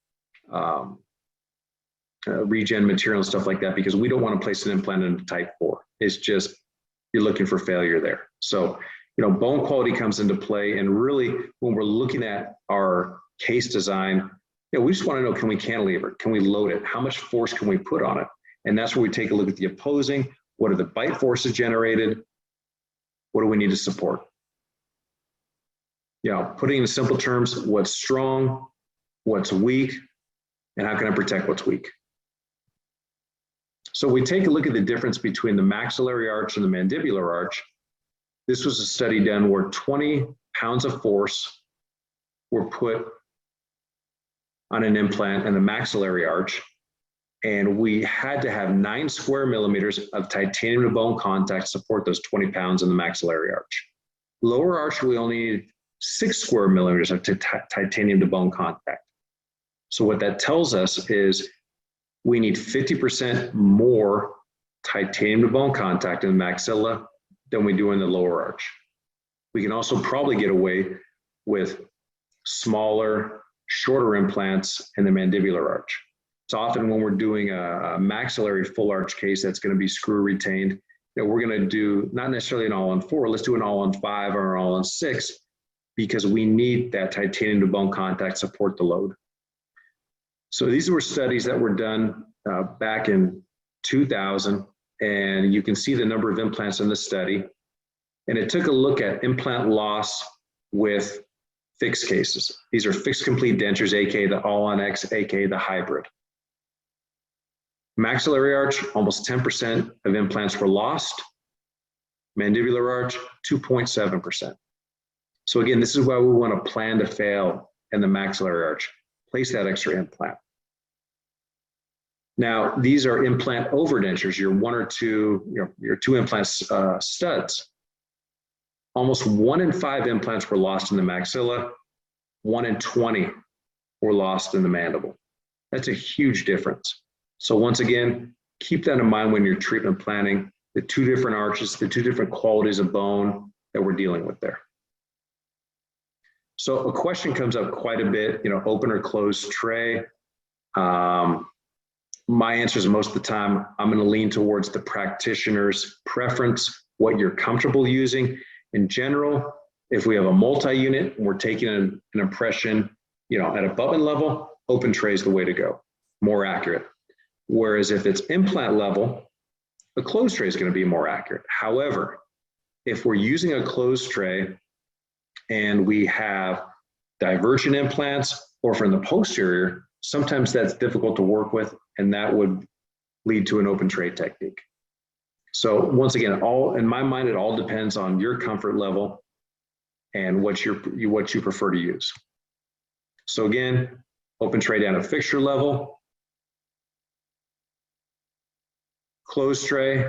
regen material and stuff like that, because we don't want to place an implant into type 4. It's just, you're looking for failure there. So, you know, bone quality comes into play, and really when we're looking at our case design, you know, we just want to know, can we cantilever? Can we load it? How much force can we put on it? And that's where we take a look at the opposing. What are the bite forces generated? What do we need to support? You know, putting in simple terms, what's strong, what's weak, and how can I protect what's weak? So we take a look at the difference between the maxillary arch and the mandibular arch. This was a study done where 20 pounds of force were put on an implant in the maxillary arch, and we had to have 9 square millimeters of titanium to bone contact to support those 20 pounds in the maxillary arch. Lower arch, we only needed 6 square millimeters of titanium to bone contact. So what that tells us is we need 50% more titanium to bone contact in the maxilla than we do in the lower arch. We can also probably get away with smaller, shorter implants in the mandibular arch. So often when we're doing a maxillary full arch case that's going to be screw retained, you know, we're going to do not necessarily an all-on-4, let's do an all-on-5 or an all-on-6, because we need that titanium to bone contact to support the load. So these were studies that were done back in 2000, and you can see the number of implants in the study. And it took a look at implant loss with fixed cases. These are fixed complete dentures, aka the all-on-X, aka the hybrid. Maxillary arch, almost 10% of implants were lost. Mandibular arch, 2.7%. So again, this is why we want to plan to fail in the maxillary arch. Place that extra implant. Now, these are implant overdentures, your 1 or 2, your 2 implant studs. Almost 1 in 5 implants were lost in the maxilla, 1 in 20 were lost in the mandible. That's a huge difference. So once again, keep that in mind when you're treatment planning, the 2 different arches, the 2 different qualities of bone that we're dealing with there. So a question comes up quite a bit, you know, open or closed tray. My answer is most of the time, I'm going to lean towards the practitioner's preference, what you're comfortable using. In general, if we have a multi-unit and we're taking an impression, you know, at abutment level, open tray is the way to go, more accurate. Whereas if it's implant level, a closed tray is going to be more accurate. However, if we're using a closed tray and we have divergent implants, or from the posterior, sometimes that's difficult to work with, and that would lead to an open tray technique. So once again, in my mind, it all depends on your comfort level and what you prefer to use. So again, open tray down at fixture level, closed tray,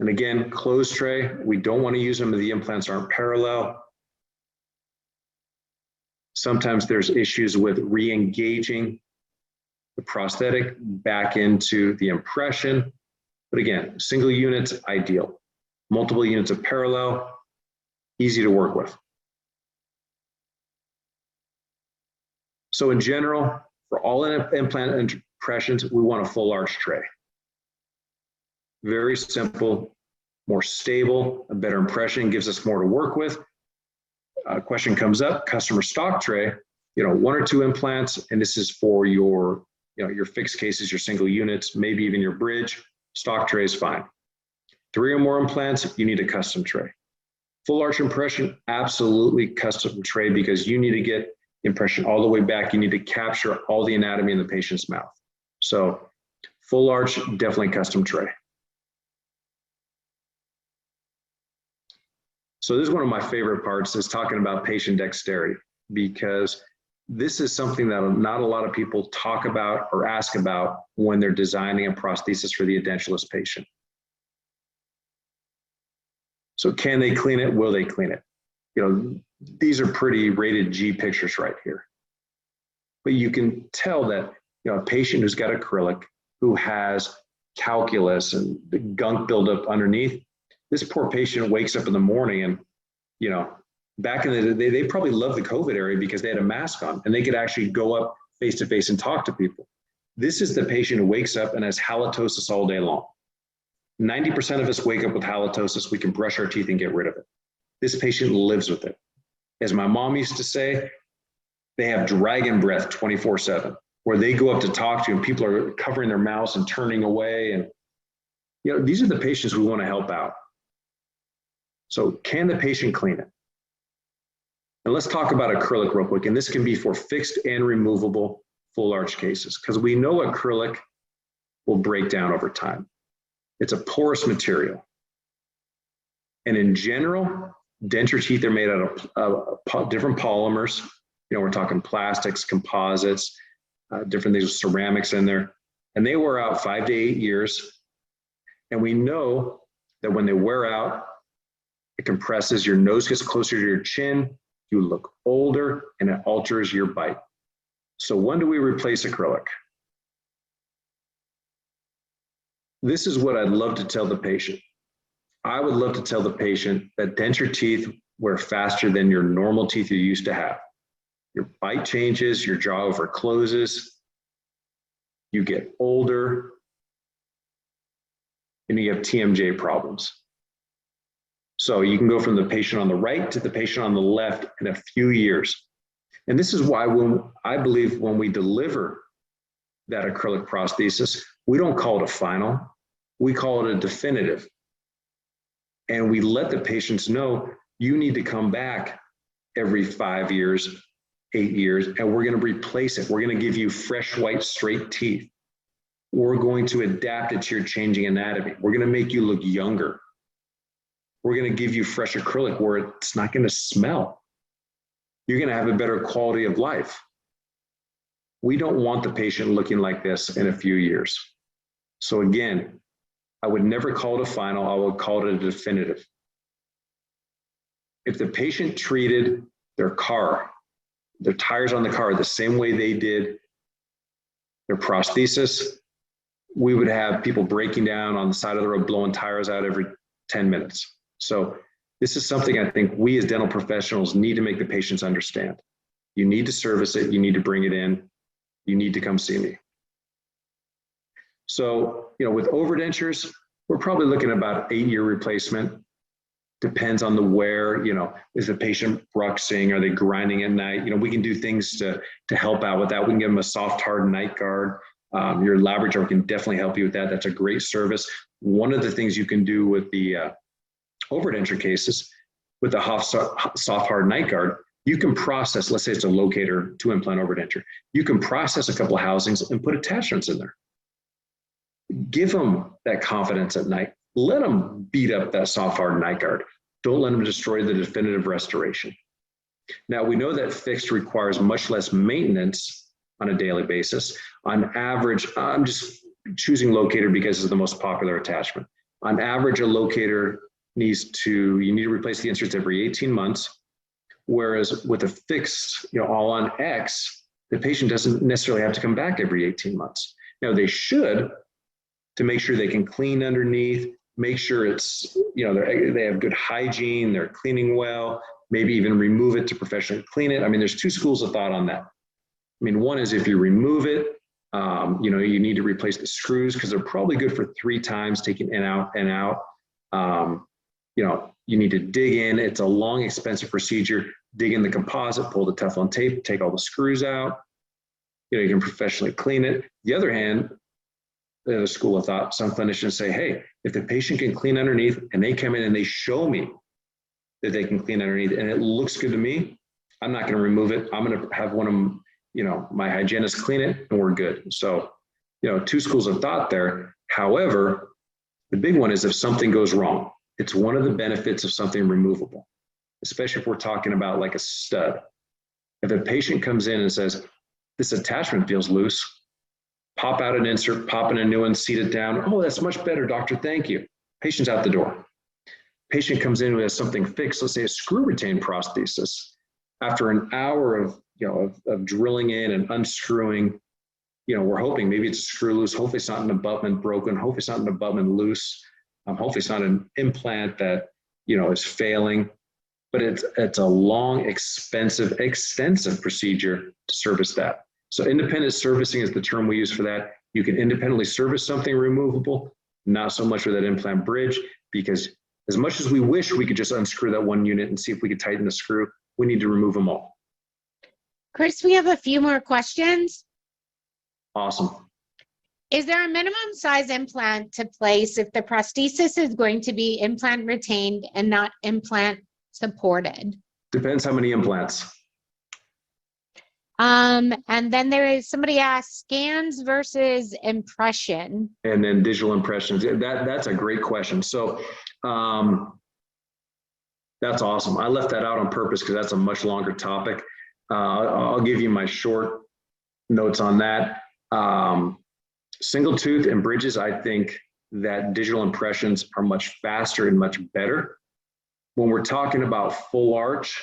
and again, closed tray, we don't want to use them if the implants aren't parallel. Sometimes there's issues with re-engaging the prosthetic back into the impression. But again, single units, ideal. Multiple units of parallel, easy to work with. So in general, for all implant impressions, we want a full arch tray. Very simple, more stable, a better impression, gives us more to work with. Question comes up, customer stock tray, 1 or 2 implants, and this is for your fixed cases, your single units, maybe even your bridge. Stock tray is fine. 3 or more implants, you need a custom tray. Full arch impression, absolutely custom tray, because you need to get impression all the way back. You need to capture all the anatomy in the patient's mouth. So full arch, definitely custom tray. So this is one of my favorite parts, is talking about patient dexterity, because this is something that not a lot of people talk about or ask about when they're designing a prosthesis for the edentulous patient. So can they clean it? Will they clean it? These are pretty rated G pictures right here. But you can tell that a patient who's got acrylic, who has calculus and the gunk buildup underneath, this poor patient wakes up in the morning and, back in the day, they probably loved the COVID area because they had a mask on and they could actually go up face to face and talk to people. This is the patient who wakes up and has halitosis all day long. 90% of us wake up with halitosis. We can brush our teeth and get rid of it. This patient lives with it. As my mom used to say, they have dragon breath 24/7, where they go up to talk to you and people are covering their mouths and turning away. And these are the patients we want to help out. So can the patient clean it? And let's talk about acrylic real quick. And this can be for fixed and removable full arch cases, because we know acrylic will break down over time. It's a porous material. And in general, denture teeth are made out of different polymers. We're talking plastics, composites, different things with ceramics in there. And they wear out 5 to 8 years. And we know that when they wear out, it compresses, your nose gets closer to your chin, you look older, and it alters your bite. So when do we replace acrylic? This is what I'd love to tell the patient. I would love to tell the patient that denture teeth wear faster than your normal teeth you used to have. Your bite changes, your jaw overcloses, you get older, and you have TMJ problems. So you can go from the patient on the right to the patient on the left in a few years. And this is why I believe when we deliver that acrylic prosthesis, we don't call it a final, we call it a definitive. And we let the patients know you need to come back every 5 years, 8 years, and we're going to replace it. We're going to give you fresh, white, straight teeth. We're going to adapt it to your changing anatomy. We're going to make you look younger. We're going to give you fresh acrylic where it's not going to smell. You're going to have a better quality of life. We don't want the patient looking like this in a few years. So again, I would never call it a final, I would call it a definitive. If the patient treated their car, their tires on the car the same way they did their prosthesis, we would have people breaking down on the side of the road, blowing tires out every 10 minutes. So this is something I think we as dental professionals need to make the patients understand. You need to service it, you need to bring it in, you need to come see me. So, with overdentures, we're probably looking at about 8-year replacement. Depends on the wear, is the patient bruxing? Are they grinding at night? We can do things to help out with that. We can give them a soft, hard night guard. Your laboratory can definitely help you with that. That's a great service. One of the things you can do with the overdenture cases, with the soft, hard night guard, you can process, let's say it's a locator to implant overdenture. You can process a couple of housings and put attachments in there. Give them that confidence at night. Let them beat up that soft, hard night guard. Don't let them destroy the definitive restoration. Now, we know that fixed requires much less maintenance on a daily basis. On average, I'm just choosing locator because it's the most popular attachment. On average, a locator you need to replace the inserts every 18 months. Whereas with a fixed, all on X, the patient doesn't necessarily have to come back every 18 months. Now, they should, to make sure they can clean underneath, make sure it's, they have good hygiene, they're cleaning well, maybe even remove it to professionally clean it. I mean, there's two schools of thought on that. I mean, one is if you remove it, you need to replace the screws because they're probably good for 3 times, taking in, out, and out. You need to dig in. It's a long, expensive procedure. Dig in the composite, pull the Teflon tape, take all the screws out. You can professionally clean it. The other hand, the school of thought, some clinicians say, hey, if the patient can clean underneath and they come in and they show me that they can clean underneath and it looks good to me, I'm not going to remove it. I'm going to have one of my hygienists clean it and we're good. So, two schools of thought there. However, the big one is if something goes wrong, it's one of the benefits of something removable, especially if we're talking about like a stud. If a patient comes in and says, this attachment feels loose, pop out an insert, pop in a new one, seat it down. Oh, that's much better, doctor. Thank you. Patient's out the door. Patient comes in who has something fixed, let's say a screw retained prosthesis. After an hour of drilling in and unscrewing, we're hoping maybe it's a screw loose. Hopefully it's not an abutment broken. Hopefully it's not an abutment loose. Hopefully it's not an implant that, is failing. But it's a long, expensive, extensive procedure to service that. So independent servicing is the term we use for that. You can independently service something removable, not so much with that implant bridge, because as much as we wish we could just unscrew that one unit and see if we could tighten the screw, we need to remove them all. Chris, we have a few more questions. Awesome. Is there a minimum size implant to place if the prosthesis is going to be implant retained and not implant supported? Depends how many implants. And then somebody asked scans versus impression. And then digital impressions. That's a great question. So that's awesome. I left that out on purpose because that's a much longer topic. I'll give you my short notes on that. Single tooth and bridges, I think that digital impressions are much faster and much better. When we're talking about full arch,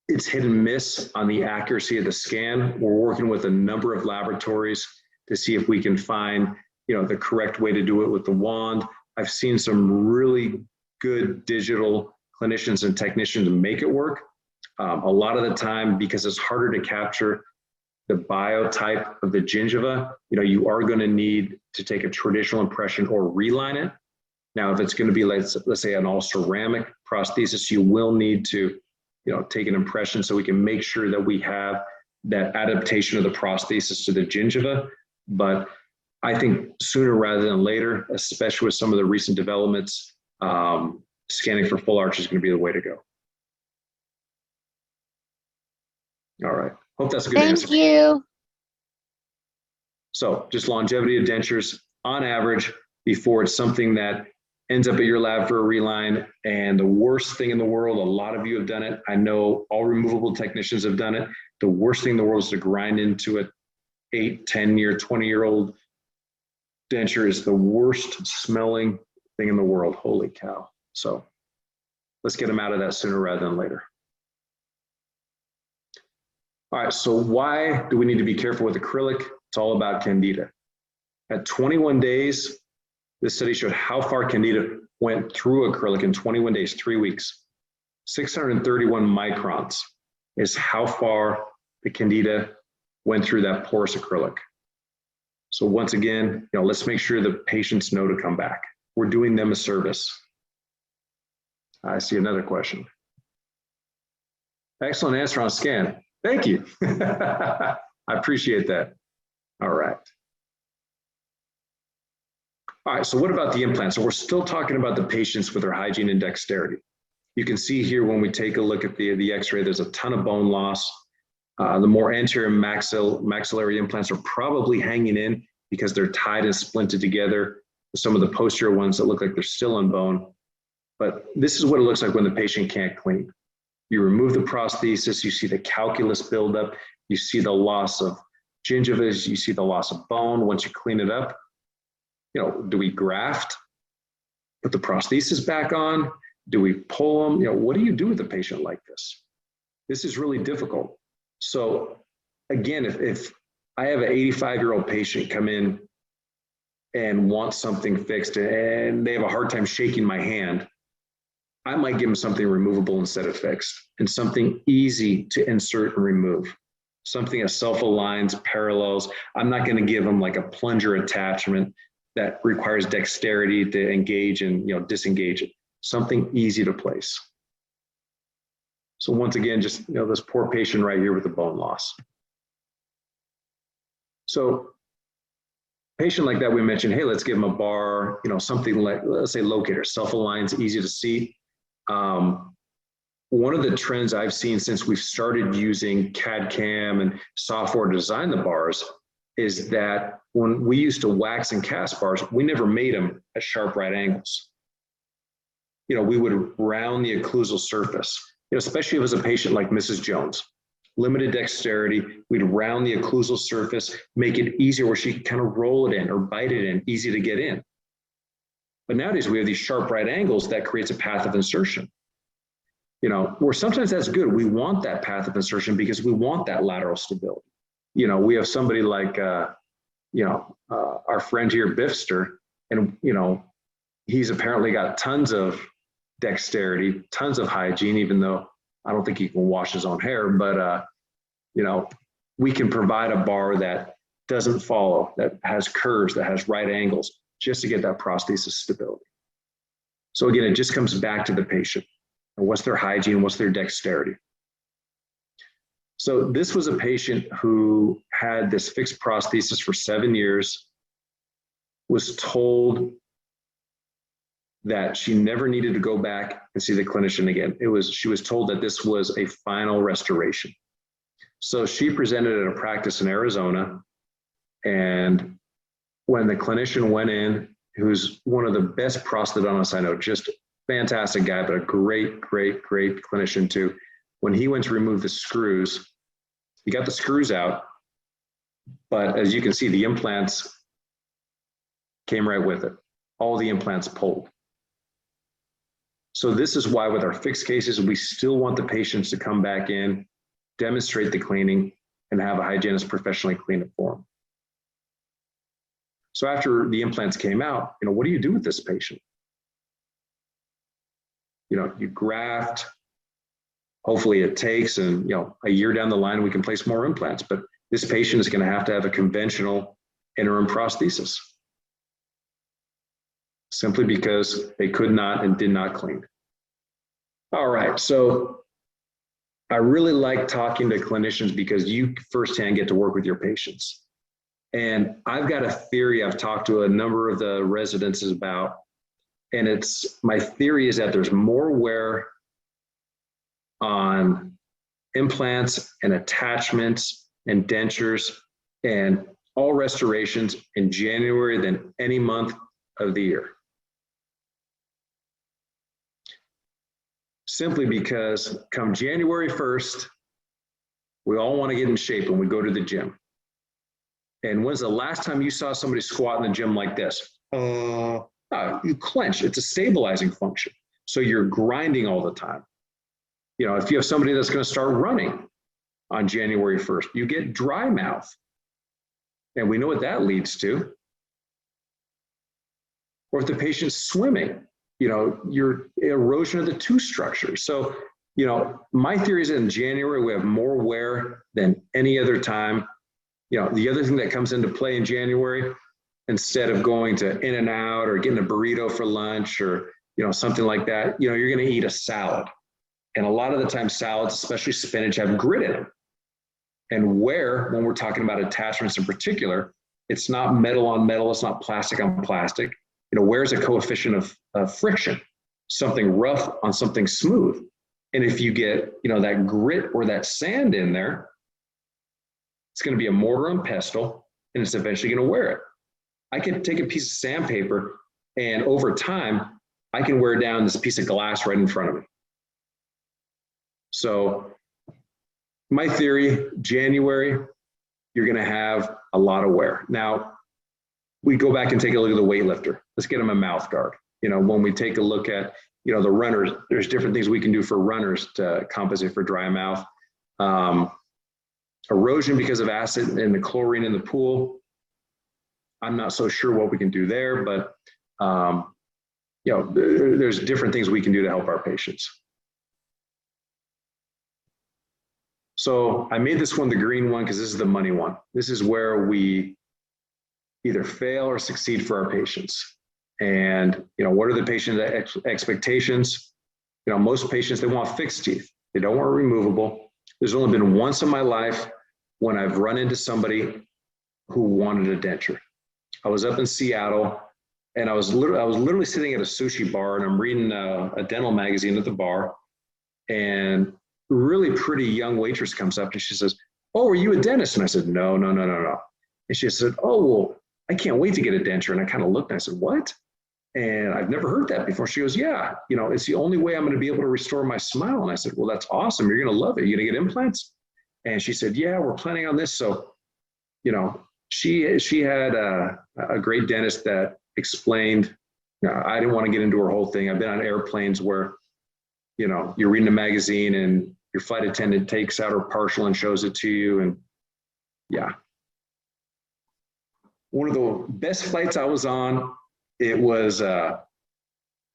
it's hit and miss on the accuracy of the scan. We're working with a number of laboratories to see if we can find, the correct way to do it with the wand. I've seen some really good digital clinicians and technicians make it work. A lot of the time, because it's harder to capture the biotype of the gingiva, you are going to need to take a traditional impression or reline it. Now, if it's going to be, let's say, an all ceramic prosthesis, you will need to, take an impression so we can make sure that we have that adaptation of the prosthesis to the gingiva. But I think sooner rather than later, especially with some of the recent developments, scanning for full arch is going to be the way to go. All right. Hope that's a good answer. Thank you. So just longevity of dentures on average before it's something that ends up at your lab for a reline. And the worst thing in the world, a lot of you have done it. I know all removable technicians have done it. The worst thing in the world is to grind into an 8, 10-year, 20-year-old denture is the worst smelling thing in the world. Holy cow. So let's get them out of that sooner rather than later. All right, so why do we need to be careful with acrylic? It's all about candida. At 21 days, this study showed how far candida went through acrylic in 21 days, 3 weeks. 631 microns is how far the candida went through that porous acrylic. So once again, let's make sure the patients know to come back. we're doing them a service. I see another question. Excellent answer on scan. Thank you. I appreciate that. All right. All right, so what about the implant? So we're still talking about the patients with their hygiene and dexterity. You can see here when we take a look at the x-ray, there's a ton of bone loss. The more anterior maxillary implants are probably hanging in because they're tied and splinted together. Some of the posterior ones that look like they're still on bone. But this is what it looks like when the patient can't clean. You remove the prosthesis, you see the calculus buildup, you see the loss of gingivitis, you see the loss of bone. Once you clean it up, you know, do we graft, put the prosthesis back on? Do we pull them? You know, what do you do with a patient like this? This is really difficult. So again, if I have an 85-year-old patient come in and want something fixed and they have a hard time shaking my hand, I might give them something removable instead of fixed, and something easy to insert and remove. Something that self-aligns, parallels. I'm not going to give them like a plunger attachment that requires dexterity to engage and, you know, disengage it. Something easy to place. So once again, just, you know, this poor patient right here with the bone loss. So patient like that, we mentioned, hey, let's give them a bar, you know, something like, let's say locator, self-aligns, easy to see. One of the trends I've seen since we've started using CAD/CAM and software to design the bars is that when we used to wax and cast bars, we never made them at sharp right angles. You know, we would round the occlusal surface, you know, especially if it was a patient like Mrs. Jones, limited dexterity, we'd round the occlusal surface, make it easier where she could kind of roll it in or bite it in, easy to get in. But nowadays we have these sharp right angles that creates a path of insertion. You know, where sometimes that's good. We want that path of insertion because we want that lateral stability. You know, we have somebody like, you know, our friend here, Biffster, and, you know, he's apparently got tons of dexterity, tons of hygiene, even though I don't think he can wash his own hair, but, you know, we can provide a bar that doesn't follow, that has curves, that has right angles, just to get that prosthesis stability. So again, it just comes back to the patient. And what's their hygiene? What's their dexterity? So this was a patient who had this fixed prosthesis for 7 years, was told that she never needed to go back and see the clinician again. She was told that this was a final restoration. So she presented at a practice in Arizona, and when the clinician went in, who's one of the best prosthodontists I know, just fantastic guy, but a great, great, great clinician too. When he went to remove the screws, he got the screws out, but as you can see, the implants came right with it. All the implants pulled. So this is why with our fixed cases, we still want the patients to come back in, demonstrate the cleaning, and have a hygienist professionally clean it for them. So after the implants came out, you know, what do you do with this patient? You know, you graft, hopefully it takes, and, you know, a year down the line, we can place more implants, but this patient is going to have a conventional interim prosthesis simply because they could not and did not clean. All right. So I really like talking to clinicians because you firsthand get to work with your patients. And I've got a theory I've talked to a number of the residents about, and my theory is that there's more wear on implants and attachments and dentures and all restorations in January than any month of the year. Simply because come January 1st, we all want to get in shape when we go to the gym. And when's the last time you saw somebody squat in the gym like this? You clench. It's a stabilizing function. So you're grinding all the time. You know, if you have somebody that's going to start running on January 1st, you get dry mouth. And we know what that leads to. Or if the patient's swimming, you know, your erosion of the tooth structure. So, you know, my theory is in January, we have more wear than any other time. You know, the other thing that comes into play in January, instead of going to In-N-Out or getting a burrito for lunch or, something like that, you're going to eat a salad. And a lot of the time salads, especially spinach, have grit in them. And when we're talking about attachments in particular, it's not metal on metal, it's not plastic on plastic. Where's a coefficient of friction? Something rough on something smooth. And if you get, that grit or that sand in there, it's going to be a mortar and pestle, and it's eventually going to wear it. I can take a piece of sandpaper, and over time, I can wear down this piece of glass right in front of me. So my theory, January, you're going to have a lot of wear. Now, we go back and take a look at the weightlifter. Let's get them a mouth guard. When we take a look at, the runners, there's different things we can do for runners to compensate for dry mouth. Erosion because of acid and the chlorine in the pool. I'm not so sure what we can do there, but there's different things we can do to help our patients. So I made this one the green one because this is the money one. This is where we either fail or succeed for our patients. And what are the patient expectations? Most patients, they want fixed teeth. They don't want removable. There's only been once in my life when I've run into somebody who wanted a denture. I was up in Seattle, and I was literally sitting at a sushi bar, and I'm reading a dental magazine at the bar, and a really pretty young waitress comes up and she says, "Oh, are you a dentist?" And I said, No. And she said, "Oh, well, I can't wait to get a denture." And I kind of looked and I said, "What?" And I've never heard that before. She goes, "Yeah, it's the only way I'm going to be able to restore my smile." And I said, "Well, that's awesome. You're going to love it. You're going to get implants?" And she said, "Yeah, we're planning on this." So, she had a great dentist that explained, I didn't want to get into her whole thing. I've been on airplanes where, you're reading a magazine and your flight attendant takes out her partial and shows it to you. And yeah. One of the best flights I was on, it was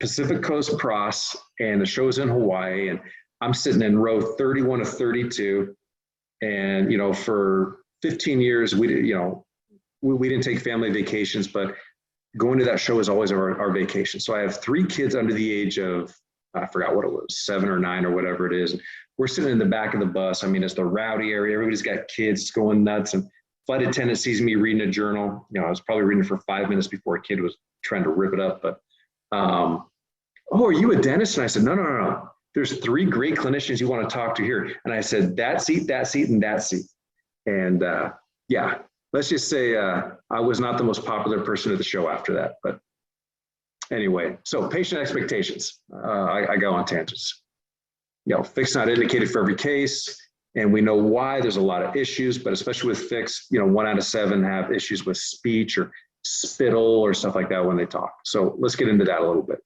Pacific Coast Pros, and the show was in Hawaii, and I'm sitting in row 31 of 32. And, for 15 years, we didn't take family vacations, but going to that show is always our vacation. So I have 3 kids under the age of, I forgot what it was, 7 or 9 or whatever it is. We're sitting in the back of the bus. I mean, it's the rowdy area. Everybody's got kids going nuts, and flight attendant sees me reading a journal. I was probably reading it for 5 minutes before a kid was trying to rip it up. But, "Oh, are you a dentist?" And I said, No. There's 3 great clinicians you want to talk to here. And I said, that seat, and that seat. And yeah, let's just say I was not the most popular person at the show after that. But anyway, so patient expectations. I go on tangents. Fixed not indicated for every case. And we know why. There's a lot of issues, but especially with fixed, 1 out of 7 have issues with speech or spittle or stuff like that when they talk. So let's get into that a little bit.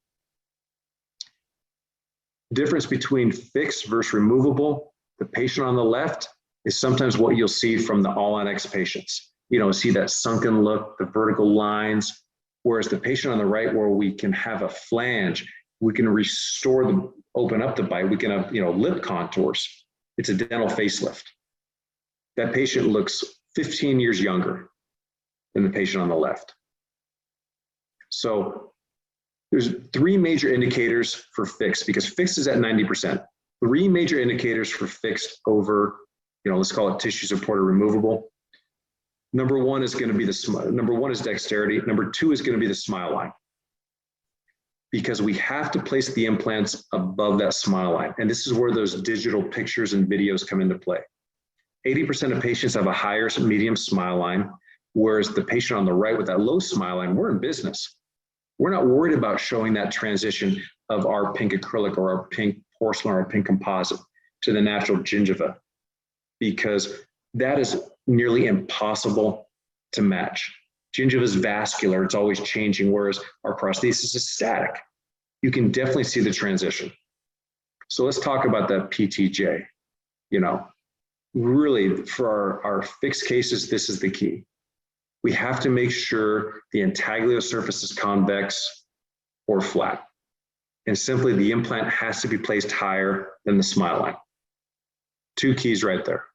Difference between fixed versus removable. The patient on the left is sometimes what you'll see from the all-on-X patients. See that sunken look, the vertical lines, whereas the patient on the right, where we can have a flange, we can restore open up the bite, we can have, lip contours. It's a dental facelift. That patient looks 15 years younger than the patient on the left. So there's 3 major indicators for fixed, because fixed is at 90%. 3 major indicators for fixed over, let's call it tissue supported removable. Number 1 is going to be number 1 is dexterity. Number 2 is going to be the smile line, because we have to place the implants above that smile line. And this is where those digital pictures and videos come into play. 80% of patients have a higher medium smile line, whereas the patient on the right with that low smile line, we're in business. We're not worried about showing that transition of our pink acrylic or our pink porcelain or our pink composite to the natural gingiva, because that is nearly impossible to match. Gingiva is vascular, it's always changing, whereas our prosthesis is static. You can definitely see the transition. So let's talk about that PTJ. Really for our fixed cases, this is the key. We have to make sure the intaglio surface is convex or flat. And simply the implant has to be placed higher than the smile line. 2 keys right there.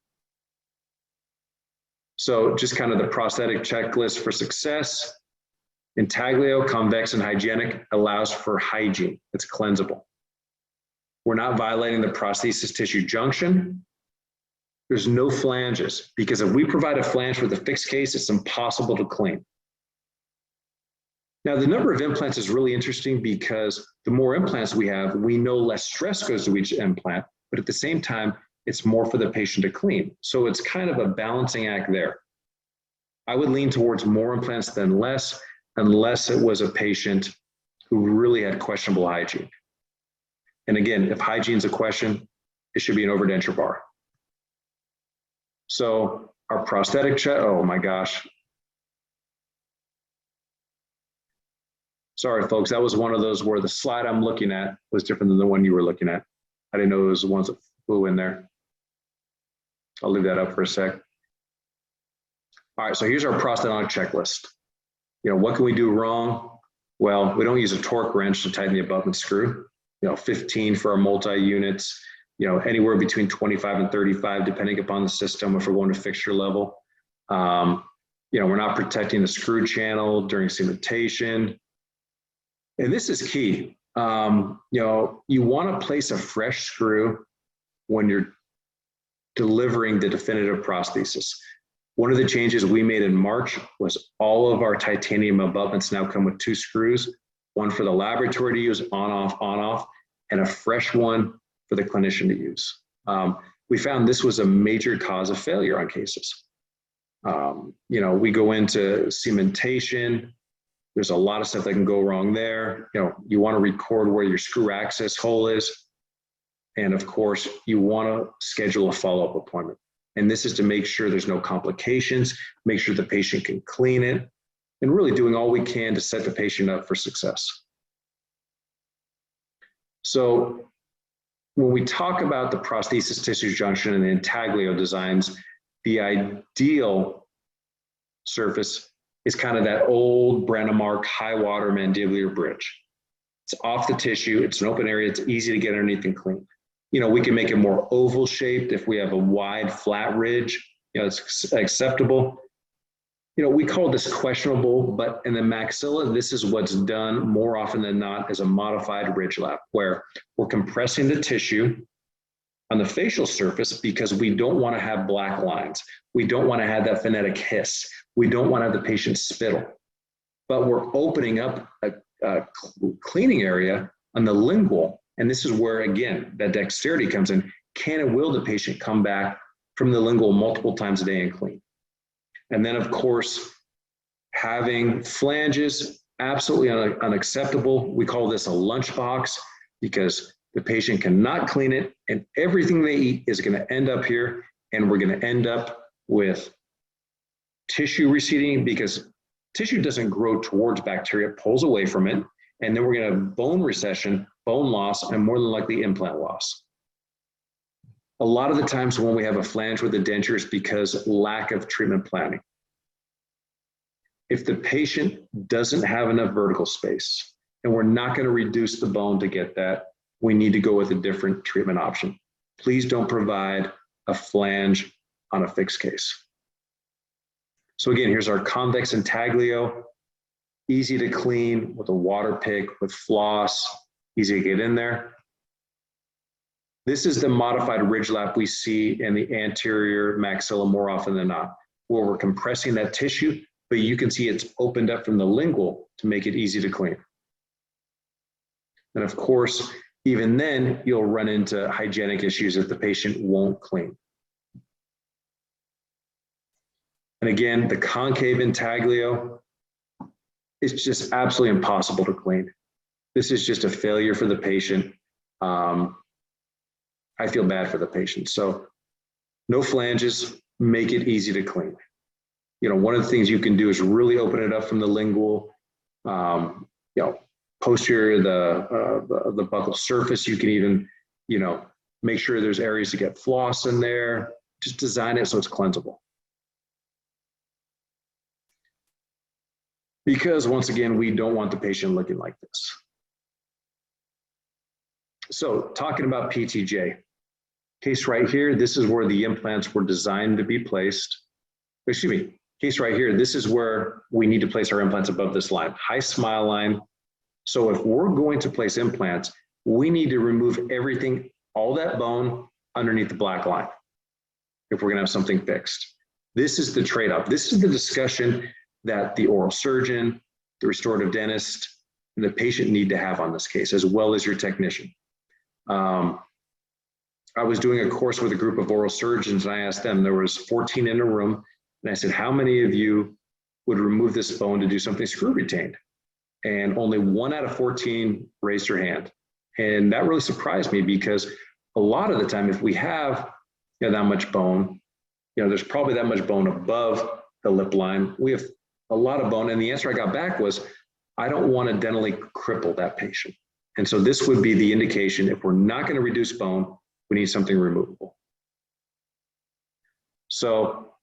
So just kind of the prosthetic checklist for success. Intaglio, convex, and hygienic allows for hygiene. It's cleansable. We're not violating the prosthesis tissue junction. There's no flanges, because if we provide a flange with a fixed case, it's impossible to clean. Now, the number of implants is really interesting because the more implants we have, we know less stress goes to each implant, but at the same time, it's more for the patient to clean. So it's kind of a balancing act there. I would lean towards more implants than less, unless it was a patient who really had questionable hygiene. And again, if hygiene is a question, it should be an overdenture bar. So our prosthetic check, oh my gosh. Sorry, folks, that was one of those where the slide I'm looking at was different than the one you were looking at. I didn't know it was the ones that flew in there. I'll leave that up for a sec. All right, so here's our prosthodontic checklist. What can we do wrong? Well, we don't use a torque wrench to tighten the abutment screw. 15 for our multi-units, anywhere between 25 and 35, depending upon the system, if we're going to fixture level. We're not protecting the screw channel during cementation. And this is key. You want to place a fresh screw when you're delivering the definitive prosthesis. One of the changes we made in March was all of our titanium abutments now come with 2 screws, one for the laboratory to use, on, off, and a fresh one for the clinician to use. We found this was a major cause of failure on cases. We go into cementation. There's a lot of stuff that can go wrong there. You want to record where your screw access hole is. And of course, you want to schedule a follow-up appointment. And this is to make sure there's no complications, make sure the patient can clean it, and really doing all we can to set the patient up for success. So when we talk about the prosthesis tissue junction and the intaglio designs, the ideal surface is kind of that old Brennemark high water mandibular bridge. It's off the tissue, it's an open area, it's easy to get underneath and clean. We can make it more oval shaped if we have a wide flat ridge, it's acceptable. We call this questionable, but in the maxilla, this is what's done more often than not as a modified ridge lap, where we're compressing the tissue on the facial surface because we don't want to have black lines. We don't want to have that phonetic hiss. We don't want to have the patient spittle, but we're opening up a cleaning area on the lingual. And this is where, again, that dexterity comes in. Can and will the patient come back from the lingual multiple times a day and clean? And then, of course, having flanges, absolutely unacceptable. We call this a lunchbox because the patient cannot clean it, and everything they eat is going to end up here, and we're going to end up with tissue receding because tissue doesn't grow towards bacteria, it pulls away from it, and then we're going to have bone recession, bone loss, and more than likely implant loss. A lot of the times when we have a flange with a denture is because lack of treatment planning. If the patient doesn't have enough vertical space, and we're not going to reduce the bone to get that, we need to go with a different treatment option. Please don't provide a flange on a fixed case. So again, here's our convex intaglio, easy to clean with a water pick, with floss, easy to get in there. This is the modified ridge lap we see in the anterior maxilla more often than not, where we're compressing that tissue, but you can see it's opened up from the lingual to make it easy to clean. And of course, even then, you'll run into hygienic issues if the patient won't clean. And again, the concave intaglio, it's just absolutely impossible to clean. This is just a failure for the patient. I feel bad for the patient. So no flanges, make it easy to clean. One of the things you can do is really open it up from the lingual, posterior, the buccal surface. You can even, make sure there's areas to get floss in there. Just design it so it's cleansable. Because once again, we don't want the patient looking like this. So talking about PTJ, case right here, this is where the implants were designed to be placed. Excuse me, case right here, this is where we need to place our implants above this line, high smile line. So if we're going to place implants, we need to remove everything, all that bone underneath the black line, if we're gonna have something fixed. This is the trade-off. This is the discussion that the oral surgeon, the restorative dentist, and the patient need to have on this case, as well as your technician. I was doing a course with a group of oral surgeons, and I asked them, there was 14 in a room, and I said, how many of you would remove this bone to do something screw retained? And only 1 out of 14 raised their hand. And that really surprised me, because a lot of the time, if we have that much bone, there's probably that much bone above the lip line. We have a lot of bone. And the answer I got back was, I don't want to dentally cripple that patient. And so this would be the indication, if we're not going to reduce bone, we need something removable. So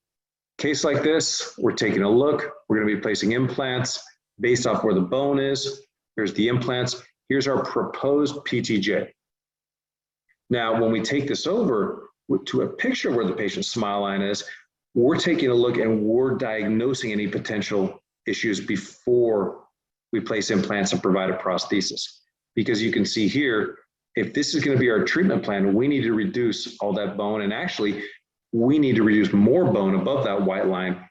case like this, we're taking a look, we're going to be placing implants based off where the bone is. Here's the implants. Here's our proposed PTJ. Now, when we take this over to a picture where the patient's smile line is, we're taking a look and we're diagnosing any potential issues before we place implants and provide a prosthesis. Because you can see here, if this is going to be our treatment plan, we need to reduce all that bone. And actually, we need to reduce more bone above that white line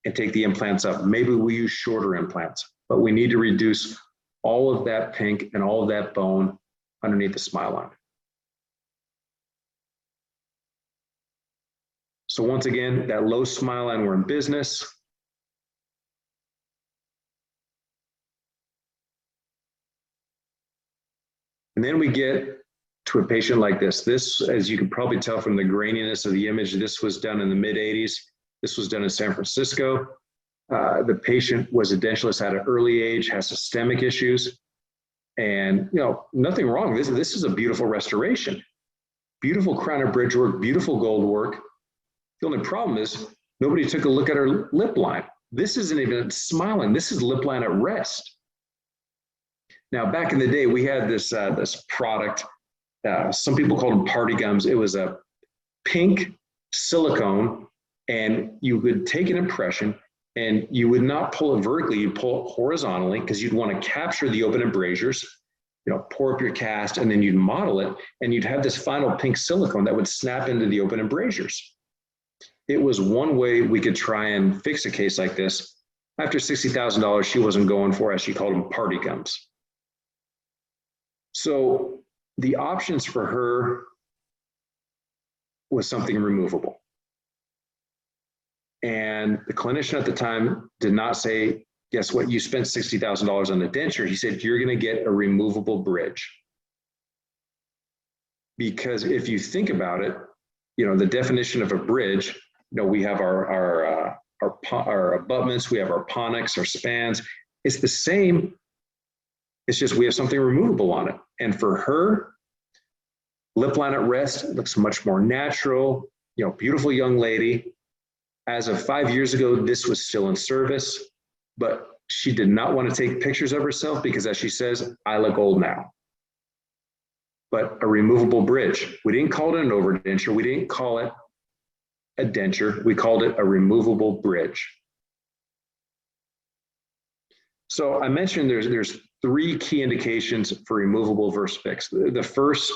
and take the implants up. Maybe we use shorter implants, but we need to reduce all of that pink and all of that bone underneath the smile line. So once again, that low smile line, we're in business. And then we get to a patient like this. This, as you can probably tell from the graininess of the image, this was done in the mid-'80s. This was done in San Francisco. The patient was edentulous at an early age, has systemic issues, and nothing wrong. This is a beautiful restoration. Beautiful crown and bridge work, beautiful gold work. The only problem is nobody took a look at her lip line. This isn't even smiling. This is lip line at rest. Now, back in the day, we had this product. Some people called them party gums. It was a pink silicone, and you would take an impression, and you would not pull it vertically. You'd pull it horizontally because you'd want to capture the open embrasures. Pour up your cast, and then you'd model it, and you'd have this final pink silicone that would snap into the open embrasures. It was one way we could try and fix a case like this. After $60,000, she wasn't going for, as she called them, party gums. So the options for her was something removable. And the clinician at the time did not say, guess what, you spent $60,000 on the denture. He said, you're going to get a removable bridge. Because if you think about it, the definition of a bridge, we have our abutments, we have our ponics, our spans. It's the same. It's just we have something removable on it. And for her, lip line at rest looks much more natural, beautiful young lady. As of 5 years ago, this was still in service, but she did not want to take pictures of herself because, as she says, I look old now. But a removable bridge. We didn't call it an overdenture. We didn't call it a denture. We called it a removable bridge. So I mentioned there's 3 key indications for removable versus fixed. The first,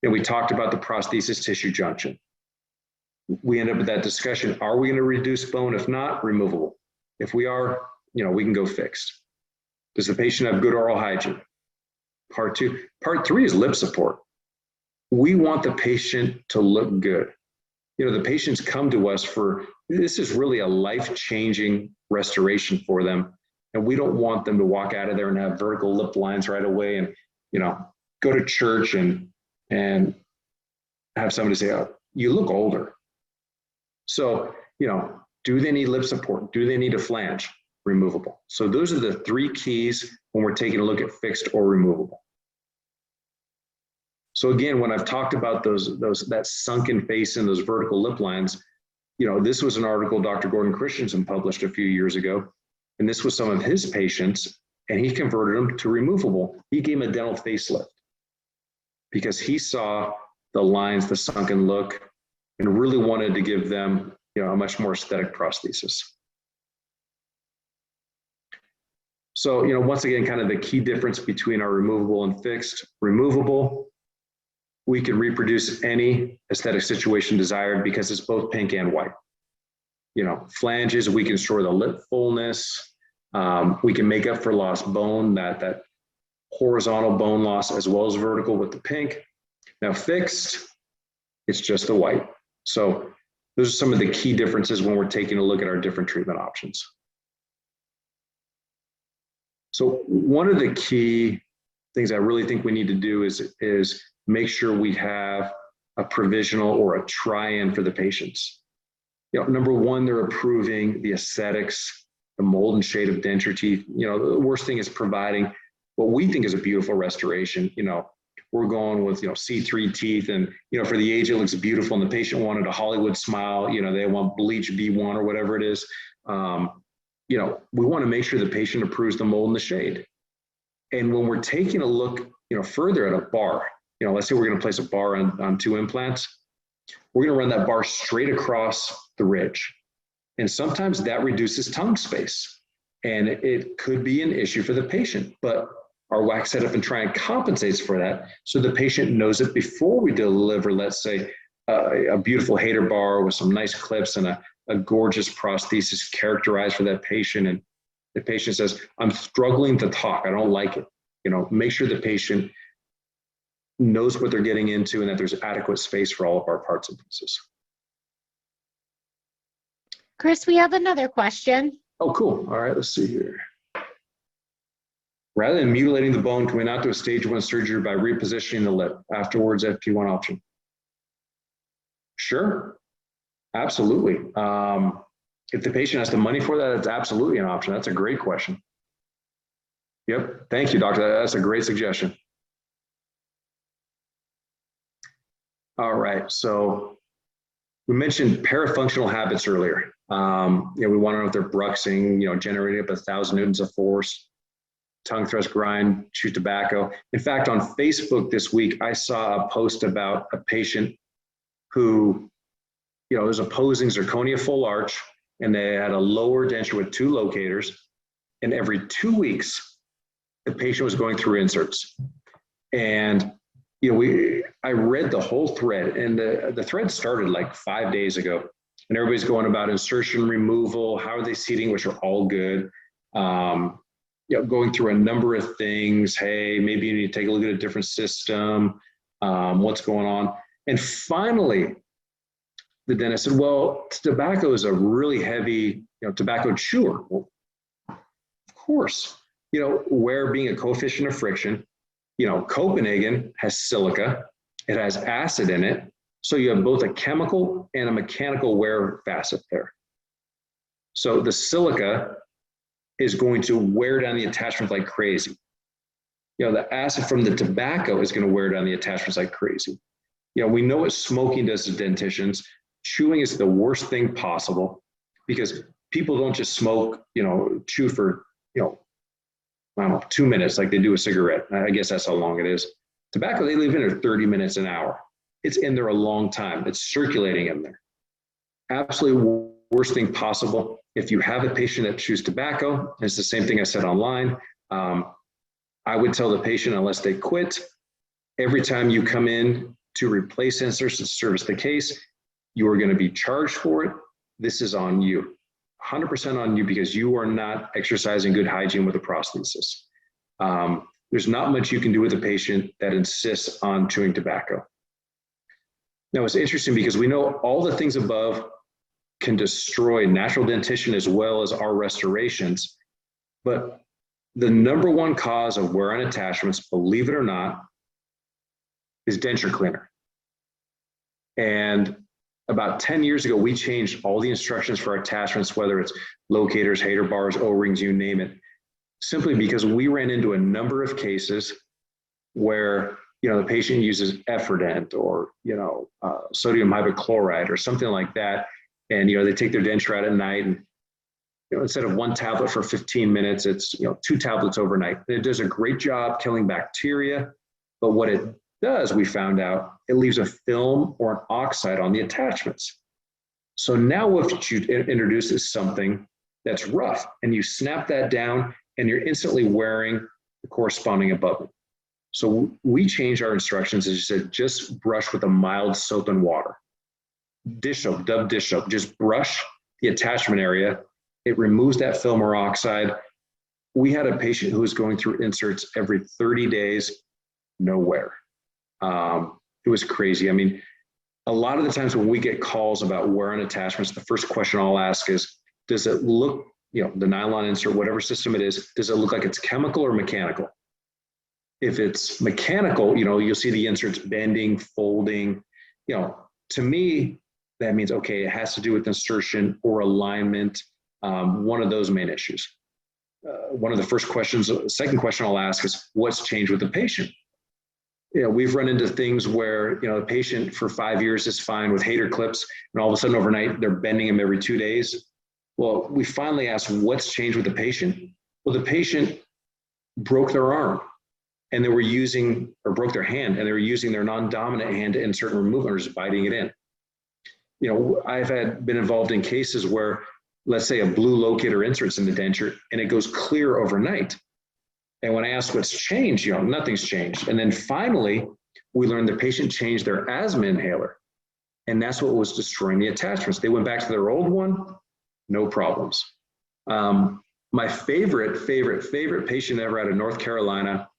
we talked about the prosthesis tissue junction. We end up with that discussion. Are we going to reduce bone? If not, removable. If we are, we can go fixed. Does the patient have good oral hygiene? Part 2. Part 3 is lip support. We want the patient to look good. The patients come to us for, this is really a life-changing restoration for them. And we don't want them to walk out of there and have vertical lip lines right away and, go to church and have somebody say, oh, you look older. So, do they need lip support? Do they need a flange? Removable. So those are the 3 keys when we're taking a look at fixed or removable. So again, when I've talked about that sunken face and those vertical lip lines, this was an article Dr. Gordon Christensen published a few years ago, and this was some of his patients, and he converted them to removable. He gave them a dental facelift because he saw the lines, the sunken look, and really wanted to give them, a much more aesthetic prosthesis. So, once again, kind of the key difference between our removable and fixed. Removable, we can reproduce any aesthetic situation desired because it's both pink and white. Flanges, we can restore the lip fullness. We can make up for lost bone, that horizontal bone loss as well as vertical with the pink. Now fixed, it's just the white. So those are some of the key differences when we're taking a look at our different treatment options. So one of the key things I really think we need to do is make sure we have a provisional or a try-in for the patients. Number one, they're approving the aesthetics, the mold and shade of denture teeth. The worst thing is providing what we think is a beautiful restoration. We're going with, C3 teeth, and, for the age, it looks beautiful, and the patient wanted a Hollywood smile, they want bleach B1 or whatever it is. We want to make sure the patient approves the mold and the shade. And when we're taking a look, further at a bar, let's say we're going to place a bar on 2 implants, we're going to run that bar straight across the ridge. And sometimes that reduces tongue space, and it could be an issue for the patient, but our wax setup and try and compensates for that. So the patient knows it before we deliver, let's say, a beautiful hater bar with some nice clips and a gorgeous prosthesis characterized for that patient. And the patient says, I'm struggling to talk, I don't like it. Make sure the patient knows what they're getting into and that there's adequate space for all of our parts and pieces. Chris, we have another question. Oh, cool. All right, let's see here. Rather than mutilating the bone, can we not do a stage 1 surgery by repositioning the lip? Afterwards, FP1 option. Sure, absolutely. If the patient has the money for that, it's absolutely an option. That's a great question. Yep, thank you, doctor. That's a great suggestion. All right, so we mentioned parafunctional habits earlier. We want to know if they're bruxing, generating up 1,000 newtons of force, tongue thrust, grind, chew tobacco. In fact, on Facebook this week, I saw a post about a patient who, was opposing zirconia full arch, and they had a lower denture with 2 locators, and every 2 weeks, the patient was going through inserts. And I read the whole thread, and the thread started like 5 days ago, and everybody's going about insertion removal, how are they seating, which are all good. Going through a number of things. Hey, maybe you need to take a look at a different system. What's going on? And finally, the dentist said, well, tobacco is a really heavy, tobacco chewer. Well, of course, where being a coefficient of friction, Copenhagen has silica, it has acid in it. So you have both a chemical and a mechanical wear facet there. So the silica is going to wear down the attachment like crazy. The acid from the tobacco is going to wear down the attachments like crazy. We know what smoking does to dentitions. Chewing is the worst thing possible because people don't just smoke, chew for, I don't know, 2 minutes like they do a cigarette. I guess that's how long it is. Tobacco, they leave in there 30 minutes, an hour. It's in there a long time. It's circulating in there. Absolutely worst thing possible. If you have a patient that chews tobacco, it's the same thing I said online. I would tell the patient, unless they quit, every time you come in to replace inserts and service the case, you are going to be charged for it. This is on you, 100% on you, because you are not exercising good hygiene with a prosthesis. There's not much you can do with a patient that insists on chewing tobacco. Now, it's interesting because we know all the things above can destroy natural dentition as well as our restorations, but the number one cause of wear on attachments, believe it or not, is denture cleaner. And about 10 years ago, we changed all the instructions for our attachments, whether it's locators, hater bars, O-rings, you name it, simply because we ran into a number of cases where the patient uses Efferdent or sodium hypochlorite or something like that, and they take their denture out at night, and instead of 1 tablet for 15 minutes, it's 2 tablets overnight. It does a great job killing bacteria, but what it does, we found out, it leaves a film or an oxide on the attachments. So now if you introduce something that's rough and you snap that down and you're instantly wearing the corresponding abutment. So we changed our instructions, as you said, just brush with a mild soap and water. Dish soap, Dove dish soap, just brush the attachment area. It removes that film or oxide. We had a patient who was going through inserts every 30 days, no wear. It was crazy. I mean, a lot of the times when we get calls about wear on attachments, the first question I'll ask is, does it look, the nylon insert, whatever system it is, does it look like it's chemical or mechanical? If it's mechanical, you'll see the inserts bending, folding. To me, that means, okay, it has to do with insertion or alignment, one of those main issues. One of the first questions, second question I'll ask is, what's changed with the patient? We've run into things where, the patient for 5 years is fine with hater clips, and all of a sudden overnight, they're bending them every 2 days. Well, we finally asked, what's changed with the patient? Well, the patient broke their arm and they were using, or broke their hand, and they were using their non-dominant hand to insert and remove, or just biting it in. I've been involved in cases where, let's say, a blue locator inserts in the denture and it goes clear overnight. And when I asked what's changed, nothing's changed. And then finally, we learned the patient changed their asthma inhaler, and that's what was destroying the attachments. They went back to their old one, no problems. My favorite patient ever out of North Carolina,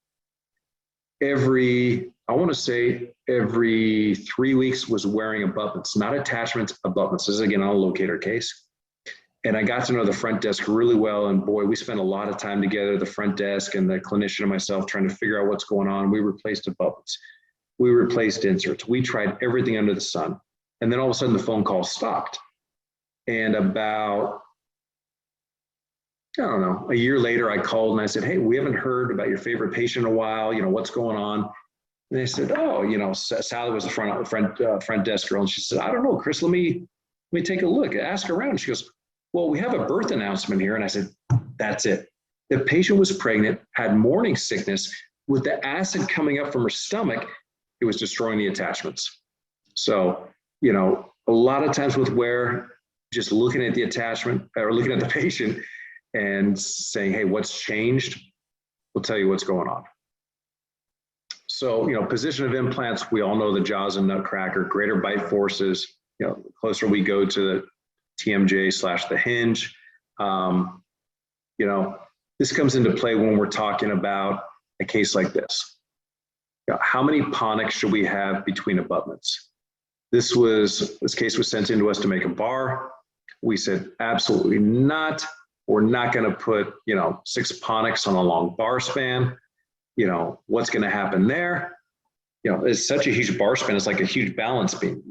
every 3 weeks was wearing abutments, not attachments, abutments. This is again on a locator case. And I got to know the front desk really well. And boy, we spent a lot of time together, the front desk and the clinician and myself, trying to figure out what's going on. We replaced abutments. We replaced inserts. We tried everything under the sun. And then all of a sudden the phone call stopped. And about, a year later, I called and I said, hey, we haven't heard about your favorite patient in a while. What's going on? And they said, oh, Sally was the front desk girl. And she said, I don't know, Chris, let me take a look, ask around. She goes, well, we have a birth announcement here. And I said, that's it. The patient was pregnant, had morning sickness. With the acid coming up from her stomach, it was destroying the attachments. So, a lot of times with wear, just looking at the attachment or looking at the patient and saying, hey, what's changed? We'll tell you what's going on. So, position of implants, we all know the jaws and nutcracker, greater bite forces, the closer we go to the TMJ / the hinge. This comes into play when we're talking about a case like this. How many ponics should we have between abutments? This case was sent into us to make a bar. We said, absolutely not. We're not going to put, 6 ponics on a long bar span. What's going to happen there? It's such a huge bar span. It's like a huge balance beam.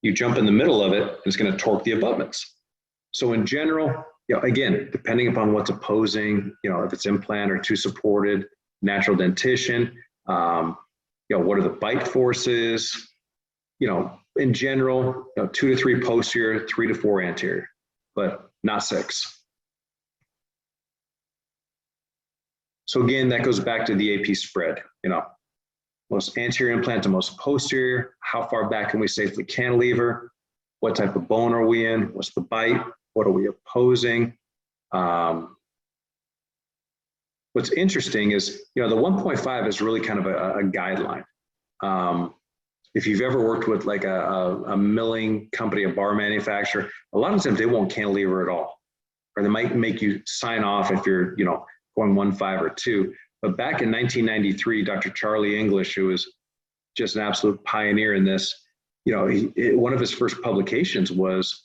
You jump in the middle of it, it's going to torque the abutments. So in general, again, depending upon what's opposing, if it's implant or two supported, natural dentition, what are the bite forces? In general, 2 to 3 posterior, 3 to 4 anterior, but not 6. So again, that goes back to the AP spread, most anterior implant to most posterior, how far back can we safely cantilever? What type of bone are we in? What's the bite? What are we opposing? What's interesting is, the 1.5 is really kind of a guideline. If you've ever worked with like a milling company, a bar manufacturer, a lot of times they won't cantilever at all, or they might make you sign off if you're, going 1.5 or 2. But back in 1993, Dr. Charlie English, who was just an absolute pioneer in this, one of his first publications was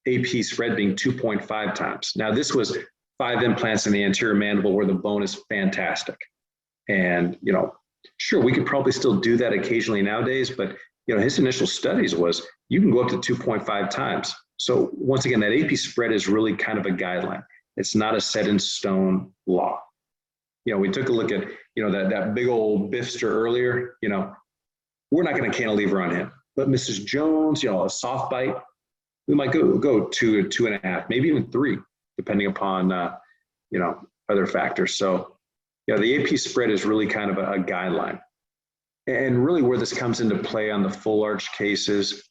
AP spread being 2.5 times. Now, this was 5 implants in the anterior mandible where the bone is fantastic. And, sure, we could probably still do that occasionally nowadays, but, his initial studies was you can go up to 2.5 times. So once again, that AP spread is really kind of a guideline. It's not a set in stone law. We took a look at, that big old Biffster earlier, we're not going to cantilever on him. But Mrs. Jones, a soft bite, we might go 2 to 2.5, maybe even 3, depending upon, other factors. So, the AP spread is really kind of a guideline. And really where this comes into play on the full arch cases,